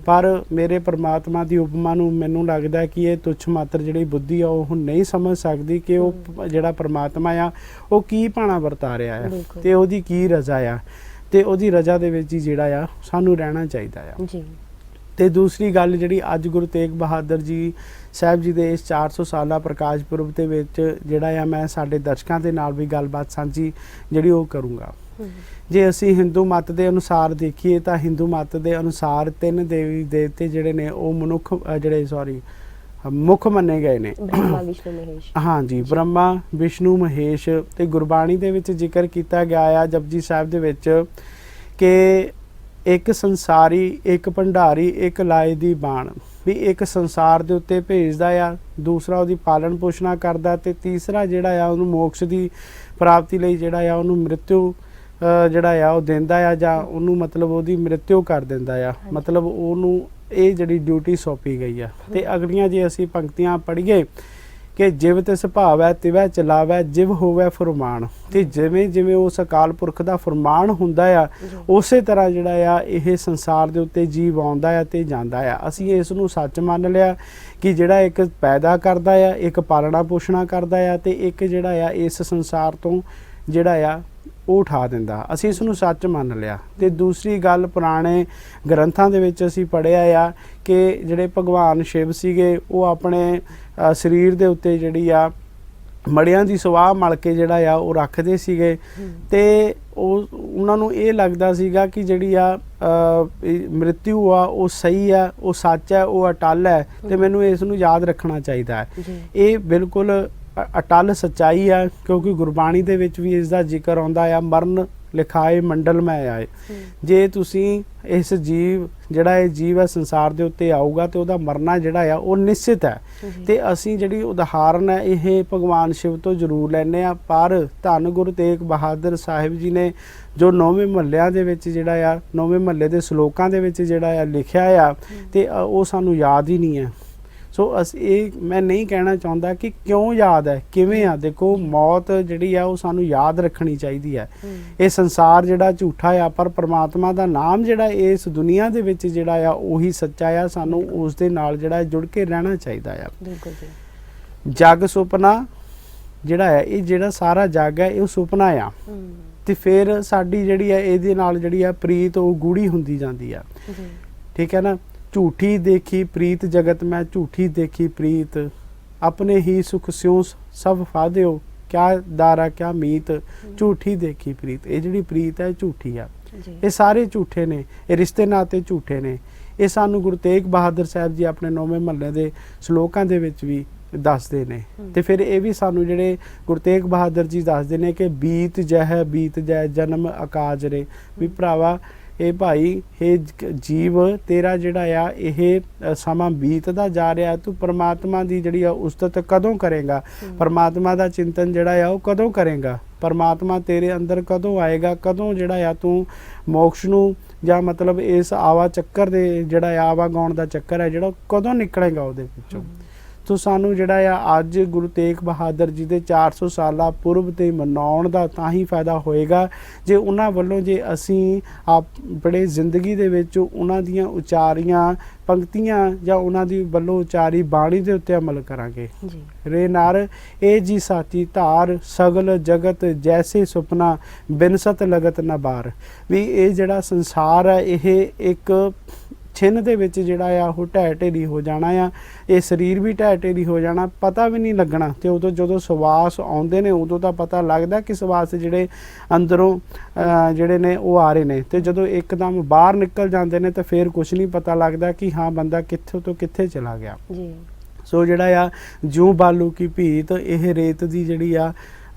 ਪਰ ਮੇਰੇ ਪਰਮਾਤਮਾ ਦੀ ਉਪਮਾ ਨੂੰ ਮੈਨੂੰ ਲੱਗਦਾ ਕਿ ਇਹ ਤੁੱਛ ਮਾਤਰ ਜਿਹੜੀ ਬੁੱਧੀ ਆ ਉਹ ਨਹੀਂ ਸਮਝ ਸਕਦੀ ਕਿ ਉਹ ਜਿਹੜਾ ਪਰਮਾਤਮਾ ਆ ਉਹ ਕੀ ਭਾਣਾ ਵਰਤਾ ਰਿਹਾ ਆ ਤੇ ਉਹਦੀ ਕੀ ਰਜ਼ਾ ਆ, ਤੇ ਉਹਦੀ ਰਜ਼ਾ ਦੇ ਵਿੱਚ ਹੀ ਜਿਹੜਾ ਆ ਸਾਨੂੰ ਰਹਿਣਾ ਚਾਹੀਦਾ ਆ ਜੀ। ਤੇ ਦੂਸਰੀ ਗੱਲ ਜਿਹੜੀ ਅੱਜ ਗੁਰੂ ਤੇਗ ਬਹਾਦਰ ਜੀ ਸਾਹਿਬ ਜੀ ਦੇ ਇਸ 400 ਸਾਲਾ ਪ੍ਰਕਾਸ਼ ਪੁਰਬ ਦੇ ਵਿੱਚ ਜਿਹੜਾ ਆ ਮੈਂ ਸਾਡੇ ਦਰਸ਼ਕਾਂ ਦੇ ਨਾਲ ਵੀ ਗੱਲਬਾਤ ਸਾਂਝੀ ਜਿਹੜੀ ਉਹ ਕਰੂੰਗਾ। ਜੇ ਅਸੀਂ ਹਿੰਦੂ ਮਤ ਦੇ ਅਨੁਸਾਰ ਦੇਖੀਏ ਤਾਂ ਹਿੰਦੂ ਮਤ ਦੇ ਅਨੁਸਾਰ 3 ਦੇਵੀ ਦੇਵਤੇ ਜਿਹੜੇ ਨੇ ਉਹ ਮੁੱਖ ਮੰਨੇ ਗਏ ਨੇ। ਬ੍ਰਹਮਾ ਵਿਸ਼ਨੂੰ ਮਹੇਸ਼। ਹਾਂਜੀ, ਬ੍ਰਹਮਾ ਵਿਸ਼ਨੂੰ ਮਹੇਸ਼। ਤੇ ਗੁਰਬਾਣੀ ਦੇ ਵਿੱਚ ਜ਼ਿਕਰ ਕੀਤਾ ਗਿਆ ਆ ਜਪਜੀ ਸਾਹਿਬ ਦੇ ਵਿੱਚ ਕਿ ਇੱਕ ਸੰਸਾਰੀ, ਇੱਕ ਭੰਡਾਰੀ, ਇੱਕ ਲਾਏ ਦੀ ਬਾਣ, ਵੀ ਇੱਕ ਸੰਸਾਰ ਦੇ ਉੱਤੇ ਭੇਜਦਾ ਆ, ਦੂਸਰਾ ਉਹਦੀ ਪਾਲਣ ਪੋਸ਼ਣਾ ਕਰਦਾ, ਤੇ ਤੀਸਰਾ ਜਿਹੜਾ ਆ ਉਹਨੂੰ ਮੋਕਸ਼ ਦੀ ਪ੍ਰਾਪਤੀ ਲਈ ਜਿਹੜਾ ਆ ਉਹਨੂੰ ਮ੍ਰਿਤੂ ਜਿਹੜਾ ਆ ਉਹ ਦਿੰਦਾ ਆ, ਜਾਂ ਉਹਨੂੰ ਮਤਲਬ ਉਹਦੀ ਮ੍ਰਿਤੂ ਕਰ ਦਿੰਦਾ ਆ, ਮਤਲਬ ਉਹਨੂੰ ਇਹ ਜਿਹੜੀ ਡਿਊਟੀ ਸੌਂਪੀ ਗਈ ਆ। ਤੇ ਅਗਲੀਆਂ ਜੇ ਅਸੀਂ ਪੰਕਤੀਆਂ ਪੜ੍ਹੀਏ ਕਿ ਜਿਵ ਤਿਸ ਭਾਵੈ ਤਿਵੈ ਚਲਾਵੈ, ਜਿਵ ਹੋਵੈ ਫੁਰਮਾਨ। ਤੇ ਜਿਵੇਂ ਜਿਵੇਂ ਉਸ ਅਕਾਲ ਪੁਰਖ ਦਾ ਫੁਰਮਾਨ ਹੁੰਦਾ ਆ, ਉਸੇ ਤਰ੍ਹਾਂ ਜਿਹੜਾ ਆ ਇਹ ਸੰਸਾਰ ਦੇ ਉੱਤੇ ਜੀਵ ਆਉਂਦਾ ਆ ਤੇ ਜਾਂਦਾ ਆ। ਅਸੀਂ ਇਸ ਨੂੰ ਸੱਚ ਮੰਨ ਲਿਆ ਕਿ ਜਿਹੜਾ ਇੱਕ ਪੈਦਾ ਕਰਦਾ ਆ, ਇੱਕ ਪਾਲਣਾ ਪੋਸ਼ਣਾ ਕਰਦਾ ਆ, ਤੇ ਇੱਕ ਜਿਹੜਾ ਆ ਇਸ ਸੰਸਾਰ ਤੋਂ ਜਿਹੜਾ ਆ ਉਹ ਉਠਾ ਦਿੰਦਾ। ਅਸੀਂ ਇਸ ਨੂੰ ਸੱਚ ਮੰਨ ਲਿਆ। ਤੇ ਦੂਸਰੀ ਗੱਲ, ਪੁਰਾਣੇ ਗ੍ਰੰਥਾਂ ਦੇ ਵਿੱਚ ਅਸੀਂ ਪੜ੍ਹਿਆ ਆ ਕਿ ਜਿਹੜੇ ਭਗਵਾਨ ਸ਼ਿਵ ਸੀਗੇ ਉਹ ਆਪਣੇ ਸਰੀਰ ਦੇ ਉੱਤੇ ਜਿਹੜੀ ਆ ਮੜਿਆਂ ਦੀ ਸਵਾਹ ਮਲ ਕੇ ਜਿਹੜਾ ਆ ਉਹ ਰੱਖਦੇ ਸੀਗੇ। ਤੇ ਉਹਨਾਂ ਨੂੰ ਇਹ ਲੱਗਦਾ ਸੀਗਾ ਕਿ ਜਿਹੜੀ ਆ ਮ੍ਰਿਤੂ ਆ ਉਹ ਸਹੀ ਆ, ਉਹ ਸੱਚ ਹੈ, ਉਹ ਅਟੱਲ ਹੈ, ਤੇ ਮੈਨੂੰ ਇਸ ਨੂੰ ਯਾਦ ਰੱਖਣਾ ਚਾਹੀਦਾ ਹੈ। ਇਹ ਬਿਲਕੁਲ ਅਟੱਲ ਸੱਚਾਈ ਆ, ਕਿਉਂਕਿ ਗੁਰਬਾਣੀ ਦੇ ਵਿੱਚ ਵੀ ਇਸ ਦਾ ਜ਼ਿਕਰ ਆਉਂਦਾ ਆ, ਮਰਨ ਲਿਖਾਏ ਮੰਡਲ ਮੈਂ ਆਏ। ਜੇ ਤੁਸੀਂ ਇਸ ਜੀਵ ਜਿਹੜਾ ਇਹ ਜੀਵ ਹੈ ਸੰਸਾਰ ਦੇ ਉੱਤੇ ਆਊਗਾ ਤੇ ਉਹਦਾ ਮਰਨਾ ਜਿਹੜਾ ਆ ਉਹ ਨਿਸ਼ਚਿਤ ਹੈ। ਤੇ ਅਸੀਂ ਜਿਹੜੀ ਉਦਾਹਰਨ ਹੈ ਇਹ ਭਗਵਾਨ ਸ਼ਿਵ ਤੋਂ ਜ਼ਰੂਰ ਲੈਂਦੇ ਆ, ਪਰ ਧੰਨ ਗੁਰੂ ਤੇਗ ਬਹਾਦਰ ਸਾਹਿਬ ਜੀ ਨੇ ਜੋ 9ਵੇਂ ਮਹੱਲਿਆਂ ਦੇ ਵਿੱਚ ਜਿਹੜਾ ਆ 9ਵੇਂ ਮਹੱਲੇ ਦੇ ਸ਼ਲੋਕਾਂ ਦੇ ਵਿੱਚ ਜਿਹੜਾ ਆ ਲਿਖਿਆ ਆ ਤੇ ਉਹ ਸਾਨੂੰ ਯਾਦ ਹੀ ਨਹੀਂ ਹੈ। ਸੋ ਅਸੀਂ ਇਹ ਮੈਂ ਨਹੀਂ ਕਹਿਣਾ ਚਾਹੁੰਦਾ ਕਿ ਕਿਉਂ ਯਾਦ ਹੈ, ਕਿਵੇਂ ਆ। ਦੇਖੋ ਮੌਤ ਜਿਹੜੀ ਆ ਉਹ ਸਾਨੂੰ ਯਾਦ ਰੱਖਣੀ ਚਾਹੀਦੀ ਹੈ। ਇਹ ਸੰਸਾਰ ਜਿਹੜਾ ਝੂਠਾ ਆ, ਪਰ ਪ੍ਰਮਾਤਮਾ ਦਾ ਨਾਮ ਜਿਹੜਾ ਇਸ ਦੁਨੀਆ ਦੇ ਵਿੱਚ ਜਿਹੜਾ ਆ ਉਹੀ ਸੱਚਾ ਆ। ਸਾਨੂੰ ਉਸ ਦੇ ਨਾਲ ਜਿਹੜਾ ਜੁੜ ਕੇ ਰਹਿਣਾ ਚਾਹੀਦਾ ਆ। ਬਿਲਕੁਲ ਜੀ। ਜਗ ਸੁਪਨਾ ਜਿਹੜਾ ਹੈ, ਇਹ ਜਿਹੜਾ ਸਾਰਾ ਜਗ ਹੈ ਇਹ ਸੁਪਨਾ ਆ। ਤੇ ਫਿਰ ਸਾਡੀ ਜਿਹੜੀ ਹੈ ਇਹਦੇ ਨਾਲ ਜਿਹੜੀ ਆ ਪ੍ਰੀਤ ਉਹ ਗੂੜੀ ਹੁੰਦੀ ਜਾਂਦੀ ਆ। ਠੀਕ ਹੈ ਨਾ। ਝੂਠੀ ਦੇਖੀ ਪ੍ਰੀਤ ਜਗਤ ਮੈਂ, ਝੂਠੀ ਦੇਖੀ ਪ੍ਰੀਤ ਆਪਣੇ ਹੀ ਸੁਖ ਸਿਉ ਸਭ ਫਾਦਿਓ, ਕਿਆ ਦਾਰਾ ਕਿਆ ਮੀਤ, ਝੂਠੀ ਦੇਖੀ ਪ੍ਰੀਤ। ਇਹ ਜਿਹੜੀ ਪ੍ਰੀਤ ਹੈ ਝੂਠੀ ਆ। ਇਹ ਸਾਰੇ ਝੂਠੇ ਨੇ, ਇਹ ਰਿਸ਼ਤੇ ਨਾਤੇ ਝੂਠੇ ਨੇ। ਇਹ ਸਾਨੂੰ ਗੁਰੂ ਤੇਗ ਬਹਾਦਰ ਸਾਹਿਬ ਜੀ ਆਪਣੇ 9ਵੇਂ ਮਹੱਲੇ ਦੇ ਸ਼ਲੋਕਾਂ ਦੇ ਵਿੱਚ ਵੀ ਦੱਸਦੇ ਨੇ। ਤੇ ਫਿਰ ਇਹ ਵੀ ਸਾਨੂੰ ਜਿਹੜੇ ਗੁਰੂ ਤੇਗ ਬਹਾਦਰ ਜੀ ਦੱਸਦੇ ਨੇ ਕਿ ਬੀਤ ਜੈ ਜਨਮ ਅਕਾਜ ਰੇ, ਵੀ ਭਰਾਵਾ ਇਹ ਭਾਈ ਇਹ ਜੀਵ ਤੇਰਾ ਜਿਹੜਾ ਆ ਇਹ ਸਮਾਂ ਬੀਤਦਾ ਜਾ ਰਿਹਾ, ਤੂੰ ਪਰਮਾਤਮਾ ਦੀ ਜਿਹੜੀ ਆ ਉਸਤਤ ਕਦੋਂ ਕਰੇਗਾ, ਪਰਮਾਤਮਾ ਦਾ ਚਿੰਤਨ ਜਿਹੜਾ ਆ ਉਹ ਕਦੋਂ ਕਰੇਗਾ, ਪਰਮਾਤਮਾ ਤੇਰੇ ਅੰਦਰ ਕਦੋਂ ਆਏਗਾ, ਕਦੋਂ ਜਿਹੜਾ ਆ ਤੂੰ ਮੋਕਸ਼ ਨੂੰ ਜਾਂ ਮਤਲਬ ਇਸ ਆਵਾ ਚੱਕਰ ਦੇ ਜਿਹੜਾ ਆਵਾ ਗਾਉਣ ਦਾ ਚੱਕਰ ਹੈ ਜਿਹੜਾ ਕਦੋਂ ਨਿਕਲੇਗਾ ਉਹਦੇ ਵਿੱਚੋਂ। ਸੋ ਸਾਨੂੰ ਜਿਹੜਾ ਆ ਅੱਜ ਗੁਰੂ ਤੇਗ ਬਹਾਦਰ ਜੀ ਦੇ 400 ਸਾਲਾ ਪੁਰਬ ਤੇ ਮਨਾਉਣ ਦਾ ਤਾਂ ਹੀ ਫਾਇਦਾ ਹੋਏਗਾ ਜੇ ਉਹਨਾਂ ਵੱਲੋਂ ਜੇ ਅਸੀਂ ਆਪਣੇ ਜ਼ਿੰਦਗੀ ਦੇ ਵਿੱਚ ਉਹਨਾਂ ਦੀਆਂ ਉਚਾਰੀਆਂ ਪੰਕਤੀਆਂ ਜਾਂ ਉਹਨਾਂ ਦੀ ਵੱਲੋਂ ਉਚਾਰੀ ਬਾਣੀ ਦੇ ਉੱਤੇ ਅਮਲ ਕਰਾਂਗੇ। ਰੇ ਨਰ ਇਹ ਜੀ ਸਾਚੀ ਧਾਰ ਸਗਲ ਜਗਤ ਜੈਸੇ ਸੁਪਨਾ ਬਿਨਸਤ ਲਗਤ ਨਾ ਬਾਰ, ਵੀ ਇਹ ਜਿਹੜਾ ਸੰਸਾਰ ਹੈ ਇਹ ਇੱਕ ਛਿੰਨ ਦੇ ਵਿੱਚ ਜਿਹੜਾ ਆ ਉਹ ਢਹਿ ਢੇਰੀ ਹੋ ਜਾਣਾ ਆ। ਇਹ ਸਰੀਰ ਵੀ ਢਹਿ ਢੇਰੀ ਹੋ ਜਾਣਾ, ਪਤਾ ਵੀ ਨਹੀਂ ਲੱਗਣਾ। ਤੇ ਉਦੋਂ ਜਦੋਂ ਸਵਾਸ ਆਉਂਦੇ ਨੇ ਉਦੋਂ ਤਾਂ ਪਤਾ ਲੱਗਦਾ ਕਿ ਸਵਾਸ ਜਿਹੜੇ ਅੰਦਰੋਂ ਜਿਹੜੇ ਨੇ ਉਹ ਆ ਰਹੇ ਨੇ, ਤੇ ਜਦੋਂ ਇੱਕਦਮ ਬਾਹਰ ਨਿਕਲ ਜਾਂਦੇ ਨੇ ਤਾਂ ਫਿਰ ਕੁਝ ਨਹੀਂ ਪਤਾ ਲੱਗਦਾ ਕਿ ਹਾਂ ਬੰਦਾ ਕਿੱਥੋਂ ਤੋਂ ਕਿੱਥੇ ਚਲਾ ਗਿਆ। ਸੋ ਜਿਹੜਾ ਆ ਜੂੰ ਬਾਲੂ ਕੀ ਭੀਤ, ਇਹ ਰੇਤ ਦੀ ਜਿਹੜੀ ਆ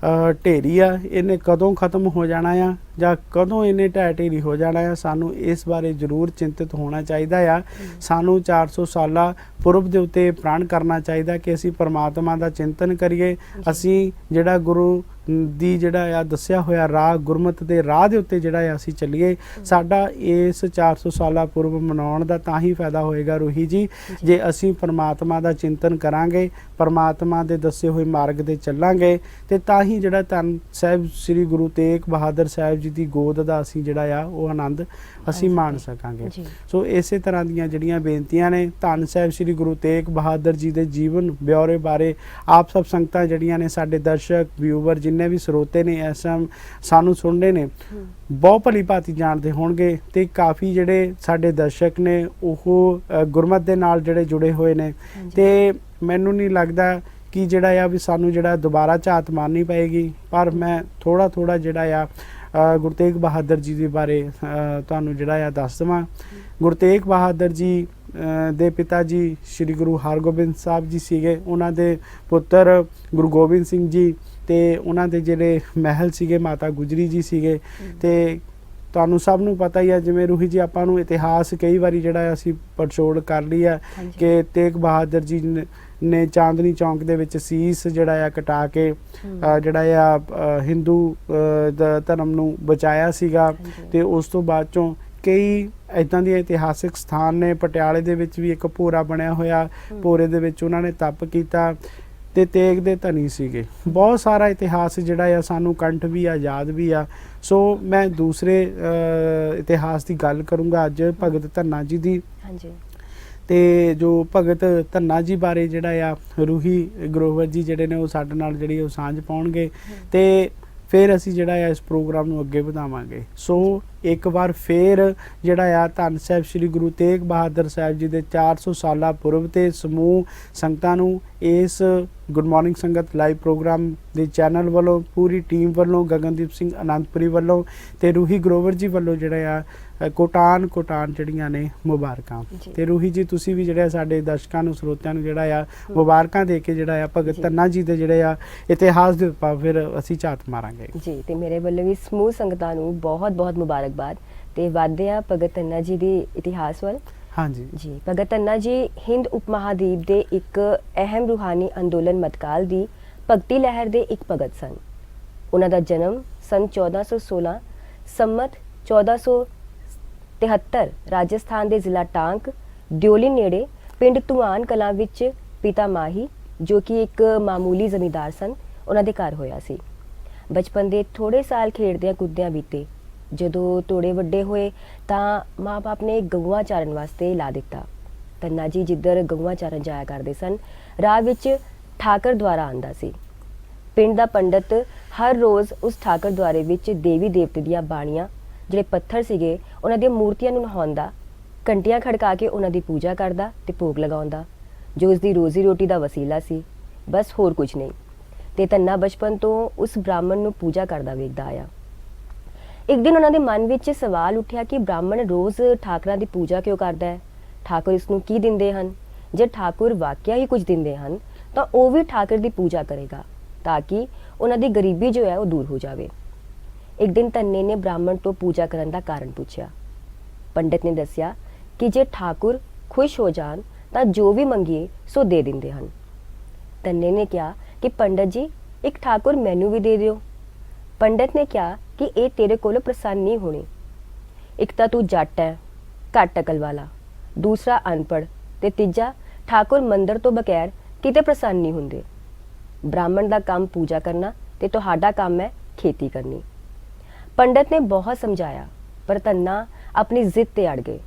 ਢੇਰੀ ਆ, ਇਹਨੇ ਕਦੋਂ ਖਤਮ ਹੋ ਜਾਣਾ ਆ ਜਾਂ ਕਦੋਂ ਇਹਨੇ ਢਹਿ ਢੇਰੀ ਹੋ ਜਾਣਾ ਆ, ਸਾਨੂੰ ਇਸ ਬਾਰੇ ਜ਼ਰੂਰ ਚਿੰਤਿਤ ਹੋਣਾ ਚਾਹੀਦਾ ਆ। ਸਾਨੂੰ 400 ਸਾਲਾ ਪੁਰਬ ਦੇ ਉੱਤੇ ਪ੍ਰਣ ਕਰਨਾ ਚਾਹੀਦਾ ਕਿ ਅਸੀਂ ਪਰਮਾਤਮਾ ਦਾ ਚਿੰਤਨ ਕਰੀਏ। ਅਸੀਂ ਜਿਹੜਾ ਗੁਰੂ ਦੀ ਜਿਹੜਾ ਆ ਦੱਸਿਆ ਹੋਇਆ ਰਾਹ ਗੁਰਮਤਿ ਦੇ ਰਾਹ ਦੇ ਉੱਤੇ ਜਿਹੜਾ ਆ ਅਸੀਂ ਚੱਲੀਏ। ਸਾਡਾ ਇਸ 400 ਸਾਲਾ ਪੁਰਬ ਮਨਾਉਣ ਦਾ ਤਾਂ ਹੀ ਫਾਇਦਾ ਹੋਏਗਾ ਰੂਹੀ ਜੀ ਜੇ ਅਸੀਂ ਪਰਮਾਤਮਾ ਦਾ ਚਿੰਤਨ ਕਰਾਂਗੇ, ਪਰਮਾਤਮਾ ਦੇ ਦੱਸੇ ਹੋਏ ਮਾਰਗ ਤੇ ਚੱਲਾਂਗੇ, ਤੇ ਤਾਂ ਹੀ ਜਿਹੜਾ ਧੰਨ ਸਾਹਿਬ ਸ੍ਰੀ ਗੁਰੂ ਤੇਗ ਬਹਾਦਰ ਸਾਹਿਬ ਜੀ ਦੀ ਗੋਦ ਦਾ ਅਸੀਂ ਜਿਹੜਾ ਆ ਉਹ ਆਨੰਦ ਅਸੀਂ ਮਾਣ ਸਕਾਂਗੇ। ਸੋ ਇਸੇ ਤਰ੍ਹਾਂ ਦੀਆਂ ਜਿਹੜੀਆਂ ਬੇਨਤੀਆਂ ਨੇ ਧੰਨ ਸਾਹਿਬ ਸ੍ਰੀ ਗੁਰੂ ਤੇਗ ਬਹਾਦਰ ਜੀ ਦੇ ਜੀਵਨ ਬਿਉਰੇ ਬਾਰੇ ਆਪ ਸਭ ਸੰਗਤਾਂ ਜਿਹੜੀਆਂ ਨੇ, ਸਾਡੇ ਦਰਸ਼ਕ ਵਿਊਵਰ ਜਿੰਨੇ ਵੀ ਸਰੋਤੇ ਨੇ ਇਸ ਟਾਈਮ ਸਾਨੂੰ ਸੁਣਦੇ ਨੇ, ਬਹੁਤ ਭਲੀ ਭਾਂਤੀ ਜਾਣਦੇ ਹੋਣਗੇ। ਤੇ ਕਾਫੀ ਜਿਹੜੇ ਸਾਡੇ ਦਰਸ਼ਕ ਨੇ ਉਹ ਗੁਰਮਤਿ ਦੇ ਨਾਲ ਜਿਹੜੇ ਜੁੜੇ ਹੋਏ ਨੇ, ਤੇ ਮੈਨੂੰ ਨਹੀਂ ਲੱਗਦਾ ਕਿ ਜਿਹੜਾ ਆ ਵੀ ਸਾਨੂੰ ਜਿਹੜਾ ਦੁਬਾਰਾ ਝਾਤ ਮਾਰਨੀ ਪਏਗੀ। ਪਰ ਮੈਂ ਥੋੜਾ ਜਿਹੜਾ ਆ ਗੁਰੂ ਤੇਗ ਬਹਾਦਰ ਜੀ ਦੇ ਬਾਰੇ ਤੁਹਾਨੂੰ ਜਿਹੜਾ ਆ ਦੱਸ ਦੇਵਾਂ। ਗੁਰੂ ਤੇਗ ਬਹਾਦਰ ਜੀ ਦੇ ਪਿਤਾ ਜੀ ਸ਼੍ਰੀ ਗੁਰੂ ਹਰਗੋਬਿੰਦ ਸਾਹਿਬ ਜੀ ਸੀਗੇ, ਉਹਨਾਂ ਦੇ ਪੁੱਤਰ ਗੁਰੂ ਗੋਬਿੰਦ ਸਿੰਘ ਜੀ, ਤੇ ਉਹਨਾਂ ਦੇ ਜਿਹੜੇ ਮਹਿਲ ਸੀਗੇ ਮਾਤਾ ਗੁਜਰੀ ਜੀ ਸੀਗੇ। ਤੇ ਤੁਹਾਨੂੰ ਸਭ ਨੂੰ ਪਤਾ ਹੀ ਆ, ਜਿਵੇਂ ਰੂਹੀ ਜੀ ਆਪਾਂ ਨੂੰ ਇਤਿਹਾਸ ਕਈ ਵਾਰੀ ਜਿਹੜਾ ਅਸੀਂ ਪੜਚੋੜ ਕਰ ਲਈ ਆ ਕਿ ਤੇਗ ਬਹਾਦਰ ਜੀ ਨੇ ਚਾਂਦਨੀ ਚੌਂਕ ਦੇ ਵਿੱਚ ਸੀਸ ਜਿਹੜਾ ਆ ਕਟਾ ਕੇ ਜਿਹੜਾ ਆ ਹਿੰਦੂ ਧਰਮ ਨੂੰ ਬਚਾਇਆ ਸੀਗਾ। ਤੇ ਉਸ ਤੋਂ ਬਾਅਦ ਚੋਂ ਕਈ ਇੱਦਾਂ ਦੀਆਂ ਇਤਿਹਾਸਿਕ ਸਥਾਨ ਨੇ। ਪਟਿਆਲੇ ਦੇ ਵਿੱਚ ਵੀ ਇੱਕ ਭੋਰਾ ਬਣਿਆ ਹੋਇਆ, ਭੋਰੇ ਦੇ ਵਿੱਚ ਉਹਨਾਂ ਨੇ ਤਪ ਕੀਤਾ ਤੇ ਤੇਗ ਦੇ ਧਨੀ ਸੀਗੇ। ਬਹੁਤ ਸਾਰਾ ਇਤਿਹਾਸ ਜਿਹੜਾ ਆ ਸਾਨੂੰ ਕੰਠ ਵੀ ਆ, ਯਾਦ ਵੀ ਆ। ਸੋ ਮੈਂ ਦੂਸਰੇ ਇਤਿਹਾਸ ਦੀ ਗੱਲ ਕਰੂੰਗਾ ਅੱਜ ਭਗਤ ਧੰਨਾ ਜੀ ਦੀ। ਤੇ ਜੋ ਭਗਤ ਧੰਨਾ ਜੀ ਬਾਰੇ ਜਿਹੜਾ ਆ ਰੂਹੀ ਗਰੋਵਰ ਜੀ ਜਿਹੜੇ ਨੇ ਉਹ ਸਾਡੇ ਨਾਲ ਜਿਹੜੀ ਉਹ ਸਾਂਝ ਪਾਉਣਗੇ, ਤੇ ਫਿਰ ਅਸੀਂ ਜਿਹੜਾ ਆ ਇਸ ਪ੍ਰੋਗਰਾਮ ਨੂੰ ਅੱਗੇ ਵਧਾਵਾਂਗੇ। ਸੋ ਇੱਕ ਵਾਰ ਫਿਰ ਜਿਹੜਾ ਆ ਧੰਨ ਸਾਹਿਬ ਸ੍ਰੀ ਗੁਰੂ ਤੇਗ ਬਹਾਦਰ ਸਾਹਿਬ ਜੀ ਦੇ 400 ਸਾਲਾ ਪੁਰਬ ਤੇ ਸਮੂਹ ਸੰਗਤਾਂ ਨੂੰ ਇਸ ਗੁੱਡ ਮਾਰਨਿੰਗ ਸੰਗਤ ਲਾਈਵ ਪ੍ਰੋਗਰਾਮ ਦੇ ਚੈਨਲ ਵੱਲੋਂ, ਪੂਰੀ ਟੀਮ ਵੱਲੋਂ, ਗਗਨਦੀਪ ਸਿੰਘ ਅਨੰਦਪੁਰੀ ਵੱਲੋਂ ਤੇ ਰੂਹੀ ਗਰੋਵਰ ਜੀ ਵੱਲੋਂ ਜਿਹੜਾ ਆ ਕੋਟਾਨ ਜਿਹੜੀਆਂ ਨੇ ਮੁਬਾਰਕਾਂ। ਜੀ। ਤੇ ਰੂਹੀ ਜੀ ਤੁਸੀਂ ਵੀ ਜਿਹੜਾ ਸਾਡੇ ਦਰਸ਼ਕਾਂ ਨੂੰ ਸਰੋਤਿਆਂ ਨੂੰ ਜਿਹੜਾ ਆ ਮੁਬਾਰਕਾਂ ਦੇ ਕੇ ਜਿਹੜਾ ਆ ਭਗਤ ਜੀ। ਧੰਨਾ ਜੀ ਦੇ ਜਿਹੜੇ ਆ ਇਤਿਹਾਸ ਦੇ ਉੱਪਰ ਫਿਰ ਅਸੀਂ ਝਾਤ ਮਾਰਾਂਗੇ। ਜੀ ਤੇ ਮੇਰੇ ਵੱਲੋਂ ਵੀ ਸਮੂਹ ਸੰਗਤਾਂ ਨੂੰ ਬਹੁਤ ਬਹੁਤ ਮੁਬਾਰਕਬਾਦ ਤੇ ਵਧਦੇ ਆ ਭਗਤ ਧੰਨਾ ਜੀ ਦੀ ਇਤਿਹਾਸ ਵੱਲ। ਹਾਂਜੀ ਜੀ ਭਗਤ ਧੰਨਾ ਜੀ ਹਿੰਦ ਉਪ ਮਹਾਦੀਪ ਦੇ ਇੱਕ ਅਹਿਮ ਰੂਹਾਨੀ ਅੰਦੋਲਨ ਮਤਕਾਲ ਦੀ ਭਗਤੀ ਲਹਿਰ ਦੇ ਇੱਕ ਭਗਤ ਸਨ। ਉਹਨਾਂ ਦਾ ਜਨਮ ਸਨ 1416 ਸੰਮਤ 1473 ਰਾਜਸਥਾਨ ਦੇ ਜ਼ਿਲ੍ਹਾ ਟਾਂਕ ਦਿਓਲੀ ਨੇੜੇ ਪਿੰਡ ਧੂਆਨ ਕਲਾਂ ਵਿੱਚ ਪਿਤਾ ਮਾਹੀ ਜੋ ਕਿ ਇੱਕ ਮਾਮੂਲੀ ਜ਼ਮੀਂਦਾਰ ਸਨ ਉਹਨਾਂ ਦੇ ਘਰ ਹੋਇਆ ਸੀ। ਬਚਪਨ ਦੇ ਥੋੜੇ ਸਾਲ ਖੇਡਦਿਆਂ ਕੁੱਦਦਿਆਂ ਬੀਤੇ। ਜਦੋਂ ਥੋੜੇ ਵੱਡੇ ਹੋਏ ਤਾਂ ਮਾਂ-ਬਾਪ ਨੇ ਗਊਆਂ ਚਾਰਨ ਵਾਸਤੇ ਲਾ ਦਿੱਤਾ। ਧੰਨਾ ਜੀ ਜਿੱਧਰ ਗਊਆਂ ਚਾਰਨ ਜਾਇਆ ਕਰਦੇ ਸਨ ਰਾਹ ਵਿੱਚ ਠਾਕਰ ਦੁਆਰਾ ਆਂਦਾ ਸੀ। ਪਿੰਡ ਦਾ ਪੰਡਤ ਹਰ ਰੋਜ਼ ਉਸ ਠਾਕਰ ਦੁਆਰੇ ਵਿੱਚ ਦੇਵੀ ਦੇਵਤੇ ਦੀਆਂ ਬਾਣੀਆਂ ਜਿਹੜੇ ਪੱਥਰ ਸੀਗੇ ਉਹਨਾਂ ਦੀਆਂ ਮੂਰਤੀਆਂ ਨੂੰ ਨਹਾਉਂਦਾ, ਘੰਟੀਆਂ ਖੜਕਾ ਕੇ ਉਹਨਾਂ ਦੀ ਪੂਜਾ ਕਰਦਾ ਤੇ ਭੋਗ ਲਗਾਉਂਦਾ ਜੋ ਉਸ ਦੀ ਰੋਜ਼ੀ ਰੋਟੀ ਦਾ ਵਸੀਲਾ ਸੀ, ਬਸ ਹੋਰ ਕੁਝ ਨਹੀਂ। ਤੇ ਧੰਨਾ ਬਚਪਨ ਤੋਂ ਉਸ ਬ੍ਰਾਹਮਣ ਨੂੰ ਪੂਜਾ ਕਰਦਾ ਵੇਖਦਾ ਆਇਆ। ਇੱਕ ਦਿਨ ਉਹਨਾਂ ਦੇ ਮਨ ਵਿੱਚ ਸਵਾਲ ਉੱਠਿਆ ਕਿ ਬ੍ਰਾਹਮਣ ਰੋਜ਼ ਠਾਕਰਾਂ ਦੀ ਪੂਜਾ ਕਿਉਂ ਕਰਦਾ ਹੈ? ਠਾਕੁਰ ਇਸ ਨੂੰ ਕੀ ਦਿੰਦੇ ਹਨ? ਜੇ ਠਾਕੁਰ ਵਾਕਿਆ ਹੀ ਕੁਝ ਦਿੰਦੇ ਹਨ ਤਾਂ ਉਹ ਵੀ ਠਾਕੁਰ ਦੀ ਪੂਜਾ ਕਰੇਗਾ ਤਾਂ ਕਿ ਉਹਨਾਂ ਦੀ ਗਰੀਬੀ ਜੋ ਹੈ ਉਹ ਦੂਰ ਹੋ ਜਾਵੇ। ਇੱਕ ਦਿਨ ਧੰਨੇ ਨੇ ਬ੍ਰਾਹਮਣ ਤੋਂ ਪੂਜਾ ਕਰਨ ਦਾ ਕਾਰਨ ਪੁੱਛਿਆ। ਪੰਡਿਤ ਨੇ ਦੱਸਿਆ ਕਿ ਜੇ ਠਾਕੁਰ ਖੁਸ਼ ਹੋ ਜਾਣ ਤਾਂ ਜੋ ਵੀ ਮੰਗੀਏ ਸੋ ਦੇ ਦਿੰਦੇ ਹਨ। ਧੰਨੇ ਨੇ ਕਿਹਾ ਕਿ ਪੰਡਿਤ ਜੀ ਇੱਕ ਠਾਕੁਰ ਮੈਨੂੰ ਵੀ ਦੇ ਦਿਓ। ਪੰਡਿਤ ਨੇ ਕਿਹਾ ਕਿ ਇਹ ਤੇਰੇ ਕੋਲੋਂ ਪ੍ਰਸੰਨ ਨਹੀਂ ਹੋਣੀ। ਇੱਕ ਤਾਂ ਤੂੰ ਜੱਟ ਹੈ, ਘੱਟ ਅਕਲ ਵਾਲਾ, ਦੂਸਰਾ ਅਨਪੜ੍ਹ ਤੇ ਤੀਜਾ ਠਾਕੁਰ ਮੰਦਰ ਤੋਂ ਬਗੈਰ ਕਿਤੇ ਪ੍ਰਸੰਨ ਨਹੀਂ ਹੁੰਦੇ। ਬ੍ਰਾਹਮਣ ਦਾ ਕੰਮ ਪੂਜਾ ਕਰਨਾ ਤੇ ਤੁਹਾਡਾ ਕੰਮ ਹੈ ਖੇਤੀ ਕਰਨੀ। ਪੰਡਿਤ ਨੇ ਬਹੁਤ ਸਮਝਾਇਆ ਪਰ ਧੰਨਾ ਆਪਣੀ ਜ਼ਿੱਦ ਤੇ ਅੜ ਗਏ।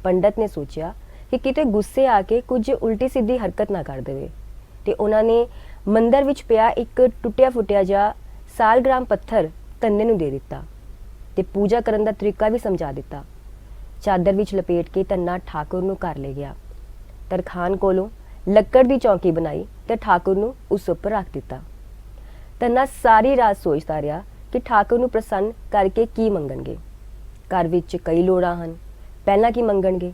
ਪੰਡਿਤ ਨੇ ਸੋਚਿਆ ਕਿ ਕਿਤੇ ਗੁੱਸੇ ਆ ਕੇ ਕੁਝ ਉਲਟੀ ਸਿੱਧੀ ਹਰਕਤ ਨਾ ਕਰ ਦੇਵੇ ਤੇ ਉਹਨਾਂ ਨੇ ਮੰਦਰ ਵਿੱਚ ਪਿਆ ਇੱਕ ਟੁੱਟਿਆ ਫੁੱਟਿਆ ਜਿਹਾ ਸਾਲਗ੍ਰਾਮ ਪੱਥਰ ਧੰਨੇ ਨੂੰ ਦੇ ਦਿੱਤਾ ਤੇ ਪੂਜਾ ਕਰਨ ਦਾ ਤਰੀਕਾ ਵੀ ਸਮਝਾ ਦਿੱਤਾ। ਚਾਦਰ ਵਿੱਚ ਲਪੇਟ ਕੇ ਧੰਨਾ ਠਾਕੁਰ ਨੂੰ ਘਰ ਲੈ ਗਿਆ। ਤਰਖਾਨ ਕੋਲੋਂ ਲੱਕੜ ਦੀ ਚੌਂਕੀ ਬਣਾਈ ਤੇ ਠਾਕੁਰ ਨੂੰ ਉਸ ਉੱਪਰ ਰੱਖ ਦਿੱਤਾ। ਧੰਨਾ ਸਾਰੀ ਰਾਤ ਸੋਚਦਾ ਰਿਹਾ ਕਿ ਠਾਕੁਰ ਨੂੰ ਪ੍ਰਸੰਨ ਕਰਕੇ ਕੀ ਮੰਗਣਗੇ। ਘਰ ਵਿੱਚ ਕਈ ਲੋੜਾਂ ਹਨ, ਪਹਿਲਾਂ ਕੀ ਮੰਗਣਗੇ?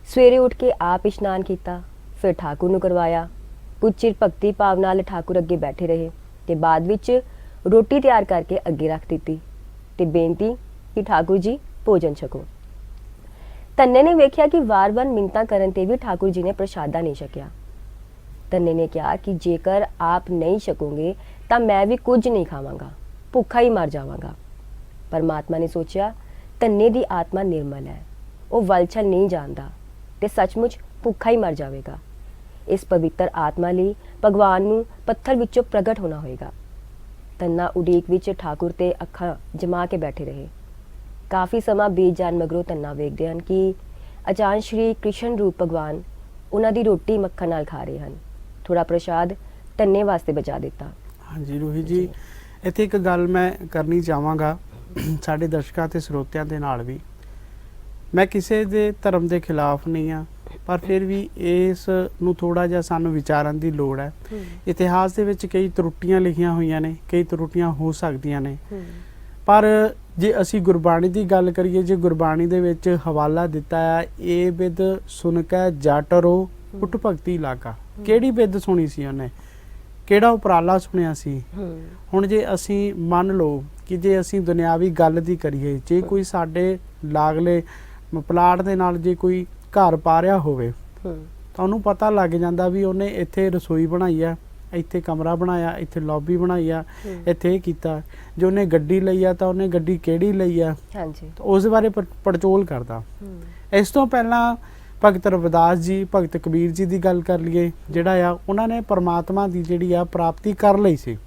ਸਵੇਰੇ ਉੱਠ ਕੇ ਆਪ ਇਸ਼ਨਾਨ ਕੀਤਾ, ਫਿਰ ਠਾਕੁਰ ਨੂੰ ਕਰਵਾਇਆ। ਕੁਝ ਚਿਰ ਭਗਤੀ ਭਾਵ ਨਾਲ ਠਾਕੁਰ ਅੱਗੇ ਬੈਠੇ ਰਹੇ ਤੇ ਬਾਅਦ ਵਿੱਚ ਰੋਟੀ ਤਿਆਰ ਕਰਕੇ ਅੱਗੇ ਰੱਖ ਦਿੱਤੀ ਤੇ ਬੇਨਤੀ ਕਿ ਠਾਕੁਰ ਜੀ ਭੋਜਨ ਛਕੋ। ਧੰਨੇ ਨੇ ਵੇਖਿਆ ਕਿ ਵਾਰ-ਵਾਰ ਮਿੰਨਤਾਂ ਕਰਨ ਤੇ ਵੀ ਠਾਕੁਰ ਜੀ ਨੇ ਪ੍ਰਸ਼ਾਦਾ ਨਹੀਂ ਛਕਿਆ। ਧੰਨੇ ਨੇ ਕਿਹਾ ਕਿ ਜੇਕਰ ਆਪ ਨਹੀਂ ਛਕੋਗੇ ਤਾਂ ਮੈਂ ਵੀ ਕੁਝ ਨਹੀਂ ਖਾਵਾਂਗਾ, ਭੁੱਖਾ ਹੀ ਮਰ ਜਾਵਾਂਗਾ। ਪਰਮਾਤਮਾ ਨੇ ਸੋਚਿਆ ਧੰਨੇ ਦੀ ਆਤਮਾ ਨਿਰਮਲ ਹੈ, ਉਹ ਵਲਛਲ ਨਹੀਂ ਜਾਣਦਾ ਤੇ ਸੱਚਮੁੱਚ ਭੁੱਖਾ ਹੀ ਮਰ ਜਾਵੇਗਾ। ਇਸ ਪਵਿੱਤਰ ਆਤਮਾ ਲਈ ਭਗਵਾਨ ਨੂੰ ਪੱਥਰ ਵਿੱਚੋਂ ਪ੍ਰਗਟ ਹੋਣਾ ਹੋਏਗਾ। ਧੰਨਾ ਉਡੀਕ ਵਿੱਚ ਠਾਕੁਰ ਤੇ ਅੱਖਾਂ ਜਮਾ ਕੇ ਬੈਠੇ ਰਹੇ। ਕਾਫੀ ਸਮਾਂ ਬੀਤ ਜਾਣ ਮਗਰੋਂ ਧੰਨਾ ਵੇਖਦੇ ਹਨ ਕਿ ਅਚਾਨਕ ਸ਼੍ਰੀ ਕ੍ਰਿਸ਼ਨ ਰੂਪ ਭਗਵਾਨ ਉਹਨਾਂ ਦੀ ਰੋਟੀ ਮੱਖਣ ਨਾਲ ਖਾ ਰਹੇ ਹਨ। ਥੋੜਾ ਪ੍ਰਸ਼ਾਦ ਧੰਨੇ ਵਾਸਤੇ ਬਚਾ ਦਿੱਤਾ। ਹਾਂਜੀ ਰੂਹੀ ਜੀ, ਇੱਥੇ ਇੱਕ ਗੱਲ ਮੈਂ ਕਰਨੀ ਚਾਹਾਂਗਾ ਸਾਡੇ ਦਰਸ਼ਕਾਂ ਤੇ ਸਰੋਤਿਆਂ ਦੇ ਨਾਲ ਵੀ। ਮੈਂ ਕਿਸੇ ਦੇ ਧਰਮ ਦੇ ਖਿਲਾਫ ਨਹੀਂ ਆ, ਪਰ ਫਿਰ ਵੀ ਇਸ ਨੂੰ ਥੋੜਾ ਜਿਹਾ ਸਾਨੂੰ ਵਿਚਾਰਨ ਦੀ ਲੋੜ ਹੈ। ਇਤਿਹਾਸ ਦੇ ਵਿੱਚ ਕਈ ਤਰੁੱਟੀਆਂ ਲਿਖੀਆਂ ਹੋਈਆਂ ਨੇ, ਕਈ ਤਰੁੱਟੀਆਂ ਹੋ ਸਕਦੀਆਂ ਨੇ, ਪਰ ਜੇ ਅਸੀਂ ਗੁਰਬਾਣੀ ਦੀ ਗੱਲ ਕਰੀਏ, ਜੇ ਗੁਰਬਾਣੀ ਦੇ ਵਿੱਚ ਹਵਾਲਾ ਦਿੱਤਾ ਹੈ ਇਹ ਬਿਦ ਸੁਣ ਕੇ ਜਾਟਰੋ ਉੱਠ ਭਗਤੀ ਲਾਗਾ। ਕਿਹੜੀ ਬਿਦ ਸੁਣੀ ਸੀ ਉਹਨੇ, ਕਿਹੜਾ ਉਪਰਾਲਾ ਸੁਣਿਆ ਸੀ। ਹੁਣ ਜੇ ਅਸੀਂ ਮੰਨ ਲਓ ਕਿ ਜੇ ਅਸੀਂ ਦੁਨਿਆਵੀ ਗੱਲ ਦੀ ਕਰੀਏ, ਜੇ ਕੋਈ ਸਾਡੇ ਲਾਗਲੇ ਪਲਾਟ ਦੇ ਨਾਲ ਜੇ ਕੋਈ ਘਰ ਪਾ ਰਿਹਾ ਹੋਵੇ ਤਾਂ ਉਹਨੂੰ ਪਤਾ ਲੱਗ ਜਾਂਦਾ ਵੀ ਉਹਨੇ ਇੱਥੇ ਰਸੋਈ ਬਣਾਈ ਆ, ਇੱਥੇ ਕਮਰਾ ਬਣਾਇਆ, ਇੱਥੇ ਲੌਬੀ ਬਣਾਈ ਆ, ਇੱਥੇ ਇਹ ਕੀਤਾ। ਜੇ ਉਹਨੇ ਗੱਡੀ ਲਈ ਆ ਤਾਂ ਉਹਨੇ ਗੱਡੀ ਕਿਹੜੀ ਲਈ ਆ, ਉਸ ਬਾਰੇ ਪੜਚੋਲ ਕਰਦਾ। ਇਸ ਤੋਂ ਪਹਿਲਾਂ ਭਗਤ ਰਵਿਦਾਸ ਜੀ, ਭਗਤ ਕਬੀਰ ਜੀ ਦੀ ਗੱਲ ਕਰ ਲਈਏ, ਜਿਹੜਾ ਆ ਉਹਨਾਂ ਨੇ ਪਰਮਾਤਮਾ ਦੀ ਜਿਹੜੀ ਆ ਪ੍ਰਾਪਤੀ ਕਰ ਲਈ ਸੀ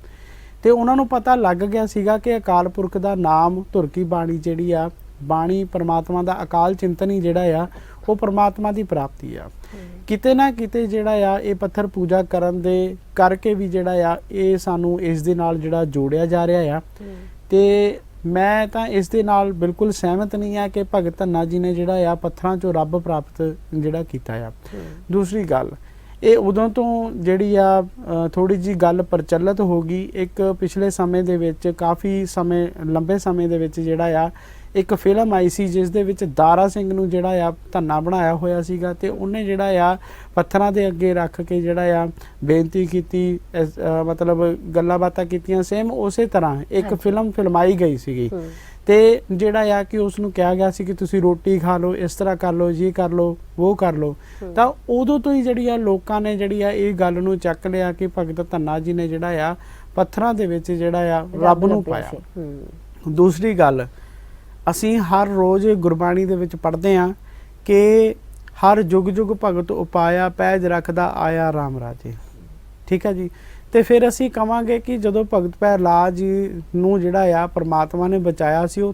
ਤੇ ਉਹਨਾਂ ਨੂੰ ਪਤਾ ਲੱਗ ਗਿਆ ਸੀਗਾ ਕਿ ਅਕਾਲ ਪੁਰਖ ਦਾ ਨਾਮ, ਧੁਰ ਕੀ ਬਾਣੀ ਜਿਹੜੀ ਆ, ਬਾਣੀ ਪਰਮਾਤਮਾ ਦਾ ਅਕਾਲ ਚਿੰਤਨ ਹੀ ਜਿਹੜਾ ਆ ਉਹ ਪਰਮਾਤਮਾ ਦੀ ਪ੍ਰਾਪਤੀ ਆ। ਕਿਤੇ ਨਾ ਕਿਤੇ ਜਿਹੜਾ ਆ ਇਹ ਪੱਥਰ ਪੂਜਾ ਕਰਨ ਦੇ ਕਰਕੇ ਵੀ ਜਿਹੜਾ ਆ ਇਹ ਸਾਨੂੰ ਇਸ ਦੇ ਨਾਲ ਜਿਹੜਾ ਜੋੜਿਆ ਜਾ ਰਿਹਾ ਆ। ਤੇ ਮੈਂ ਤਾਂ ਇਸ ਦੇ ਨਾਲ ਬਿਲਕੁਲ ਸਹਿਮਤ ਨਹੀਂ ਆ ਕਿ ਭਗਤ ਧੰਨਾ ਜੀ ਨੇ ਜਿਹੜਾ ਆ ਪੱਥਰਾਂ ਚੋਂ ਰੱਬ ਪ੍ਰਾਪਤ ਜਿਹੜਾ ਕੀਤਾ ਆ। ਦੂਸਰੀ ਗੱਲ, ਇਹ ਉਦੋਂ ਤੋਂ ਜਿਹੜੀ ਆ ਥੋੜੀ ਜੀ ਗੱਲ ਪ੍ਰਚਲਿਤ ਹੋ ਗਈ। ਇੱਕ ਪਿਛਲੇ ਸਮੇਂ ਦੇ ਵਿੱਚ, ਕਾਫੀ ਸਮੇਂ, ਲੰਬੇ ਸਮੇਂ ਦੇ ਵਿੱਚ ਜਿਹੜਾ ਆ ਇੱਕ ਫਿਲਮ ਆਈ ਸੀ ਜਿਸ ਦੇ ਵਿੱਚ ਦਾਰਾ ਸਿੰਘ ਨੂੰ ਜਿਹੜਾ ਆ ਧੰਨਾ ਬਣਾਇਆ ਹੋਇਆ ਸੀਗਾ ਤੇ ਉਹਨੇ ਜਿਹੜਾ ਆ ਪੱਥਰਾਂ ਦੇ ਅੱਗੇ ਰੱਖ ਕੇ ਜਿਹੜਾ ਆ ਬੇਨਤੀ ਕੀਤੀ, ਮਤਲਬ ਗੱਲਾਂ ਬਾਤਾਂ ਕੀਤੀਆਂ। ਸੇਮ ਉਸੇ ਤਰ੍ਹਾਂ ਇੱਕ ਫਿਲਮ ਫਿਲਮਾਈ ਗਈ ਸੀਗੀ ਤੇ ਜਿਹੜਾ ਆ ਕਿ ਉਸ ਨੂੰ ਕਿਹਾ ਗਿਆ ਸੀ ਕਿ ਤੁਸੀਂ ਰੋਟੀ ਖਾ ਲਓ, ਇਸ ਤਰ੍ਹਾਂ ਕਰ ਲਓ, ਜੀ ਕਰ ਲਓ, ਉਹ ਕਰ ਲਓ। ਤਾਂ ਉਦੋਂ ਤੋਂ ਹੀ ਜਿਹੜੀ ਆ ਲੋਕਾਂ ਨੇ ਜਿਹੜੀ ਆ ਇਹ ਗੱਲ ਨੂੰ ਚੱਕ ਲਿਆ ਕਿ ਭਗਤ ਧੰਨਾ ਜੀ ਨੇ ਜਿਹੜਾ ਆ ਪੱਥਰਾਂ ਦੇ ਵਿੱਚ ਜਿਹੜਾ ਆ ਰੱਬ ਨੂੰ ਪਾਇਆ। ਦੂਸਰੀ ਗੱਲ, ਅਸੀਂ ਹਰ ਰੋਜ਼ ਗੁਰਬਾਣੀ ਦੇ ਵਿੱਚ ਪੜ੍ਹਦੇ ਹਾਂ ਕਿ ਹਰ ਜੁਗ ਜੁਗ ਭਗਤ ਉਪਾਇਆ, ਪੈਜ ਰੱਖਦਾ ਆਇਆ ਰਾਮ ਰਾਜੇ। ਠੀਕ ਹੈ ਜੀ। ਤੇ ਫਿਰ ਅਸੀਂ ਕਵਾਂਗੇ ਕਿ ਜਦੋਂ ਭਗਤ ਪ੍ਰਹਿਲਾਦ ਜੀ ਨੂੰ ਜਿਹੜਾ ਆ ਪਰਮਾਤਮਾ ਨੇ ਬਚਾਇਆ ਸੀ, ਉਹ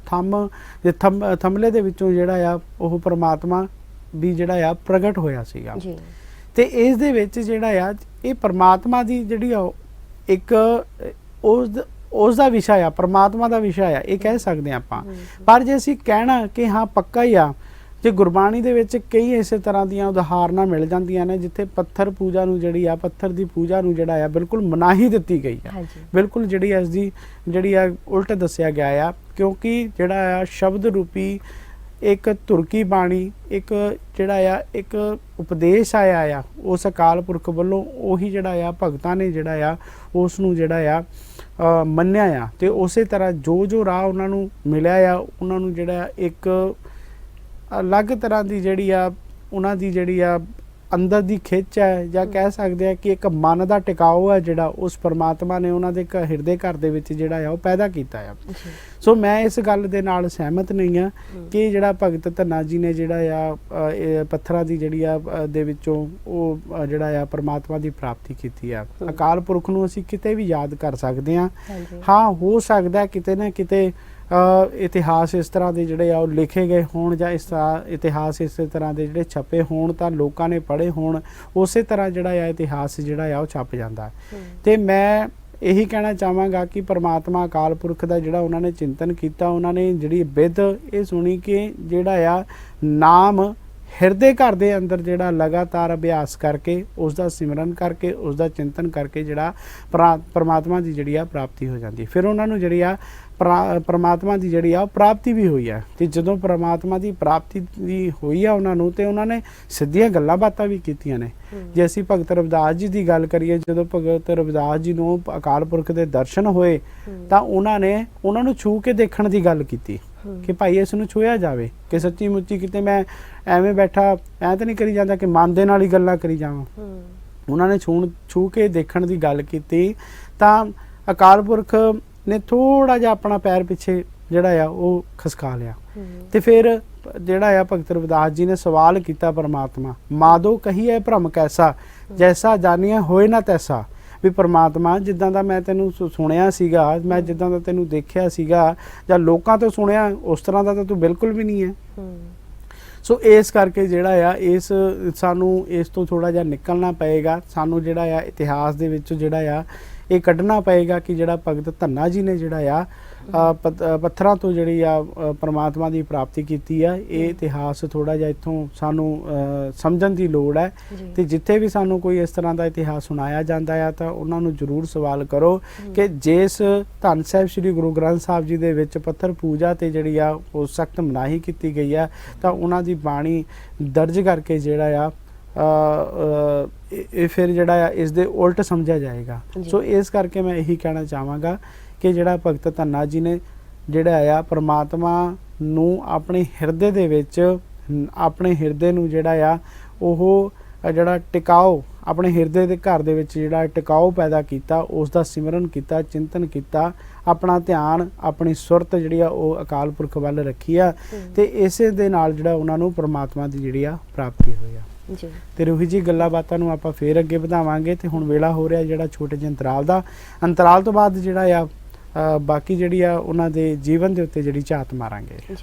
ਥੰਮਲੇ ਦੇ ਵਿੱਚੋਂ ਜਿਹੜਾ ਆ ਉਹ ਪਰਮਾਤਮਾ ਵੀ ਜਿਹੜਾ ਆ ਪ੍ਰਗਟ ਹੋਇਆ ਸੀਗਾ। ਤੇ ਇਸ ਦੇ ਵਿੱਚ ਜਿਹੜਾ ਆ ਇਹ ਪਰਮਾਤਮਾ ਦੀ ਜਿਹੜੀ ਆ ਇੱਕ ਉਸ ਦਾ ਵਿਸ਼ਾ ਆ, ਪਰਮਾਤਮਾ ਦਾ ਵਿਸ਼ਾ ਆ, ਇਹ ਕਹਿ ਸਕਦੇ ਆਪਾਂ। ਪਰ ਜੇ ਅਸੀਂ ਕਹਿਣਾ ਕਿ ਹਾਂ ਪੱਕਾ ਹੀ ਆ, ਜੇ ਗੁਰਬਾਣੀ ਦੇ ਵਿੱਚ ਕਈ ਇਸੇ ਤਰ੍ਹਾਂ ਦੀਆਂ ਉਦਾਹਰਨਾਂ ਮਿਲ ਜਾਂਦੀਆਂ ਨੇ ਜਿੱਥੇ ਪੱਥਰ ਪੂਜਾ ਨੂੰ ਜਿਹੜੀ ਆ, ਪੱਥਰ ਦੀ ਪੂਜਾ ਨੂੰ ਜਿਹੜਾ ਆ ਬਿਲਕੁਲ ਮਨਾਹੀ ਦਿੱਤੀ ਗਈ ਆ, ਬਿਲਕੁਲ ਜਿਹੜੀ ਇਸ ਦੀ ਜਿਹੜੀ ਆ ਉਲਟ ਦੱਸਿਆ ਗਿਆ ਆ। ਕਿਉਂਕਿ ਜਿਹੜਾ ਆ ਸ਼ਬਦ ਰੂਪੀ ਇੱਕ ਤੁਰਕੀ ਬਾਣੀ, ਇੱਕ ਜਿਹੜਾ ਆ ਇੱਕ ਉਪਦੇਸ਼ ਆਇਆ ਆ ਉਸ ਅਕਾਲ ਪੁਰਖ ਵੱਲੋਂ, ਉਹੀ ਜਿਹੜਾ ਆ ਭਗਤਾਂ ਨੇ ਜਿਹੜਾ ਆ ਉਸ ਨੂੰ ਜਿਹੜਾ ਆ ਮੰਨਿਆ ਆ। ਤੇ ਉਸੇ ਤਰ੍ਹਾਂ ਜੋ ਰਾਹ ਉਹਨਾਂ ਨੂੰ ਮਿਲਿਆ ਆ, ਉਹਨਾਂ ਨੂੰ ਜਿਹੜਾ ਇੱਕ ਅਲੱਗ ਤਰ੍ਹਾਂ ਦੀ ਜਿਹੜੀ ਆ ਉਹਨਾਂ ਦੀ ਜਿਹੜੀ ਆ ਅੰਦਰ ਦੀ ਖਿੱਚ ਹੈ, ਜਾਂ ਕਹਿ ਸਕਦੇ ਆ ਕਿ ਇੱਕ ਮਨ ਦਾ ਟਿਕਾਓ ਹੈ ਜਿਹੜਾ ਉਸ ਪਰਮਾਤਮਾ ਨੇ ਉਹਨਾਂ ਦੇ ਹਿਰਦੇ ਘਰ ਦੇ ਵਿੱਚ ਜਿਹੜਾ ਆ ਉਹ ਪੈਦਾ ਕੀਤਾ ਆ। ਸੋ ਮੈਂ ਇਸ ਗੱਲ ਦੇ ਨਾਲ ਸਹਿਮਤ ਨਹੀਂ ਆ ਕਿ ਜਿਹੜਾ ਭਗਤ ਧੰਨਾ ਜੀ ਨੇ ਜਿਹੜਾ ਆ ਪੱਥਰਾਂ ਦੀ ਜਿਹੜੀ ਆ ਦੇ ਵਿੱਚੋਂ ਉਹ ਜਿਹੜਾ ਆ ਪਰਮਾਤਮਾ ਦੀ ਪ੍ਰਾਪਤੀ ਕੀਤੀ ਆ। ਅਕਾਲ ਪੁਰਖ ਨੂੰ ਅਸੀਂ ਕਿਤੇ ਵੀ ਯਾਦ ਕਰ ਸਕਦੇ ਹਾਂ। ਹਾਂ, ਹੋ ਸਕਦਾ ਕਿਤੇ ਨਾ ਕਿਤੇ ਇਤਿਹਾਸ ਇਸ ਤਰ੍ਹਾਂ ਦੇ ਜਿਹੜੇ ਆ ਉਹ ਲਿਖੇ ਗਏ ਹੋਣ, ਜਾਂ ਇਸ ਤਰ੍ਹਾਂ ਇਤਿਹਾਸ ਇਸੇ ਤਰ੍ਹਾਂ ਦੇ ਜਿਹੜੇ ਛਪੇ ਹੋਣ ਤਾਂ ਲੋਕਾਂ ਨੇ ਪੜ੍ਹੇ ਹੋਣ, ਉਸੇ ਤਰ੍ਹਾਂ ਜਿਹੜਾ ਆ ਇਤਿਹਾਸ ਜਿਹੜਾ ਆ ਉਹ ਛਪ ਜਾਂਦਾ। ਤੇ ਮੈਂ ਇਹੀ ਕਹਿਣਾ ਚਾਹਾਂਗਾ ਕਿ ਪਰਮਾਤਮਾ ਅਕਾਲ ਪੁਰਖ ਦਾ ਜਿਹੜਾ ਉਹਨਾਂ ਨੇ ਚਿੰਤਨ ਕੀਤਾ, ਉਹਨਾਂ ਨੇ ਜਿਹੜੀ ਬਿਧ ਇਹ ਸੁਣੀ ਕਿ ਜਿਹੜਾ ਆ ਨਾਮ ਹਿਰਦੇ ਘਰ ਦੇ ਅੰਦਰ ਜਿਹੜਾ ਲਗਾਤਾਰ ਅਭਿਆਸ ਕਰਕੇ, ਉਸ ਦਾ ਸਿਮਰਨ ਕਰਕੇ, ਉਸ ਦਾ ਚਿੰਤਨ ਕਰਕੇ ਜਿਹੜਾ ਪਰਮਾਤਮਾ ਦੀ ਜਿਹੜੀ ਆ ਪ੍ਰਾਪਤੀ ਹੋ ਜਾਂਦੀ। ਫਿਰ ਉਹਨਾਂ ਨੂੰ ਜਿਹੜੀ ਆ ਪਰਮਾਤਮਾ ਦੀ ਜਿਹੜੀ ਆ ਪ੍ਰਾਪਤੀ ਵੀ ਹੋਈ ਆ। ਤੇ ਜਦੋਂ ਪਰਮਾਤਮਾ ਦੀ ਪ੍ਰਾਪਤੀ ਦੀ ਹੋਈ ਆ ਉਹਨਾਂ ਨੂੰ, ਤੇ ਉਹਨਾਂ ਨੇ ਸਿੱਧੀਆਂ ਗੱਲਾਂ ਬਾਤਾਂ ਵੀ ਕੀਤੀਆਂ ਨੇ। ਜੇ ਅਸੀਂ ਭਗਤ ਰਵਿਦਾਸ ਜੀ ਦੀ ਗੱਲ ਕਰੀਏ, ਜਦੋਂ ਭਗਤ ਰਵਿਦਾਸ ਜੀ ਨੂੰ ਅਕਾਲ ਪੁਰਖ ਦੇ ਦਰਸ਼ਨ ਹੋਏ ਤਾਂ ਉਹਨਾਂ ਨੇ ਉਹਨਾਂ ਨੂੰ ਛੂ ਕੇ ਦੇਖਣ ਦੀ ਗੱਲ ਕੀਤੀ ਕਿ ਭਾਈ ਇਸ ਨੂੰ ਛੂਹਿਆ ਜਾਵੇ, ਕਿ ਸੱਚੀ ਮੁੱਚੀ ਕਿਤੇ ਮੈਂ ਐਵੇਂ ਬੈਠਾ ਐ ਤਾਂ ਨਹੀਂ ਕਰੀ ਜਾਂਦਾ ਕਿ ਮਨ ਦੇ ਨਾਲ ਹੀ ਗੱਲਾਂ ਕਰੀ ਜਾਵਾਂ। ਉਹਨਾਂ ਨੇ ਛੂ ਕੇ ਦੇਖਣ ਦੀ ਗੱਲ ਕੀਤੀ ਤਾਂ ਅਕਾਲ ਪੁਰਖ ਨੇ ਥੋੜਾ ਜਿਹਾ ਆਪਣਾ ਪੈਰ ਪਿੱਛੇ ਜਿਹੜਾ ਆ ਉਹ ਖਸਕਾ ਲਿਆ। ਤੇ ਫਿਰ ਜਿਹੜਾ ਆ ਭਗਤ ਰਵਿਦਾਸ ਜੀ ਨੇ ਸਵਾਲ ਕੀਤਾ ਪਰਮਾਤਮਾ, ਮਾਧੋ ਕਹੀਏ ਭਰਮ ਕੈਸਾ, ਜੈਸਾ ਜਾਣੀਏ ਹੋਏ ਨਾ ਤੈਸਾ। ਵੀ ਪਰਮਾਤਮਾ, ਜਿੱਦਾਂ ਦਾ ਮੈਂ ਤੈਨੂੰ ਸੁਣਿਆ ਸੀਗਾ, ਮੈਂ ਜਿੱਦਾਂ ਦਾ ਤੈਨੂੰ ਦੇਖਿਆ ਸੀਗਾ ਜਾਂ ਲੋਕਾਂ ਤੋਂ ਸੁਣਿਆ, ਉਸ ਤਰ੍ਹਾਂ ਦਾ ਤਾਂ ਤੂੰ ਬਿਲਕੁਲ ਵੀ ਨਹੀਂ ਹੈ। ਸੋ ਇਸ ਕਰਕੇ ਜਿਹੜਾ ਆ ਸਾਨੂੰ ਇਸ ਤੋਂ ਥੋੜਾ ਜਿਹਾ ਨਿਕਲਣਾ ਪਏਗਾ। ਸਾਨੂੰ ਜਿਹੜਾ ਆ ਇਤਿਹਾਸ ਦੇ ਵਿੱਚ ਜਿਹੜਾ ਆ ਇਹ ਕੱਢਣਾ ਪਏਗਾ ਕਿ ਜਿਹੜਾ ਭਗਤ ਧੰਨਾ ਜੀ ਨੇ ਜਿਹੜਾ ਆ ਪੱਥਰਾਂ ਤੋਂ ਜਿਹੜੀ ਆ ਪਰਮਾਤਮਾ ਦੀ ਪ੍ਰਾਪਤੀ ਕੀਤੀ ਆ, ਇਹ ਇਤਿਹਾਸ ਥੋੜਾ ਜਿਹਾ ਇੱਥੋਂ ਸਾਨੂੰ ਸਮਝਣ ਦੀ ਲੋੜ ਹੈ। ਤੇ ਜਿੱਥੇ ਵੀ ਸਾਨੂੰ ਕੋਈ ਇਸ ਤਰ੍ਹਾਂ ਦਾ ਇਤਿਹਾਸ ਸੁਣਾਇਆ ਜਾਂਦਾ ਆ ਤਾਂ ਉਹਨਾਂ ਨੂੰ ਜ਼ਰੂਰ ਸਵਾਲ ਕਰੋ ਕਿ ਜਿਸ ਧੰਨ ਸਾਹਿਬ ਸ੍ਰੀ ਗੁਰੂ ਗ੍ਰੰਥ ਸਾਹਿਬ ਜੀ ਦੇ ਵਿੱਚ ਪੱਥਰ ਪੂਜਾ ਤੇ ਜਿਹੜੀ ਆ ਉਹ ਸਖਤ ਮਨਾਹੀ ਕੀਤੀ ਗਈ ਆ, ਤਾਂ ਉਹਨਾਂ ਦੀ ਬਾਣੀ ਦਰਜ ਕਰਕੇ ਜਿਹੜਾ ਆ ਇਹ ਫਿਰ ਜਿਹੜਾ ਆ ਇਸ ਦੇ ਉਲਟ ਸਮਝਿਆ ਜਾਏਗਾ। ਸੋ ਇਸ ਕਰਕੇ ਮੈਂ ਇਹੀ ਕਹਿਣਾ ਚਾਹਾਂਗਾ ਕਿ ਜਿਹੜਾ ਭਗਤ ਧੰਨਾ ਜੀ ਨੇ ਜਿਹੜਾ ਆ ਪਰਮਾਤਮਾ ਨੂੰ ਆਪਣੇ ਹਿਰਦੇ ਦੇ ਵਿੱਚ, ਆਪਣੇ ਹਿਰਦੇ ਨੂੰ ਜਿਹੜਾ ਆ ਉਹ ਜਿਹੜਾ ਟਿਕਾਓ, ਆਪਣੇ ਹਿਰਦੇ ਦੇ ਘਰ ਦੇ ਵਿੱਚ ਜਿਹੜਾ ਟਿਕਾਓ ਪੈਦਾ ਕੀਤਾ, ਉਸ ਦਾ ਸਿਮਰਨ ਕੀਤਾ, ਚਿੰਤਨ ਕੀਤਾ, ਆਪਣਾ ਧਿਆਨ, ਆਪਣੀ ਸੁਰਤ ਜਿਹੜੀ ਆ ਉਹ ਅਕਾਲ ਪੁਰਖ ਵੱਲ ਰੱਖੀ ਆ। ਤੇ ਇਸੇ ਦੇ ਨਾਲ ਜਿਹੜਾ ਉਹਨਾਂ ਨੂੰ ਪਰਮਾਤਮਾ ਦੀ ਜਿਹੜੀ ਆ ਪ੍ਰਾਪਤੀ ਹੋਈ ਆ। ਤੇ ਰੋਹੀ ਜੀ, ਗੱਲਾਂ ਬਾਤਾਂ ਨੂੰ ਆਪਾਂ ਫੇਰ ਅੱਗੇ ਵਧਾਵਾਂਗੇ। ਤੇ ਹੁਣ ਵੇਲਾ ਹੋ ਰਿਹਾ ਜਿਹੜਾ ਛੋਟੇ ਜਿਹੇ ਅੰਤਰਾਲ ਤੋਂ ਬਾਅਦ ਜਿਹੜਾ ਆ ਬਾਕੀ ਜਿਹੜੀ ਆ ਉਹਨਾਂ ਦੇ ਜੀਵਨ ਦੇ ਉੱਤੇ ਜਿਹੜੀ ਝਾਤ ਮਾਰਾਂਗੇ।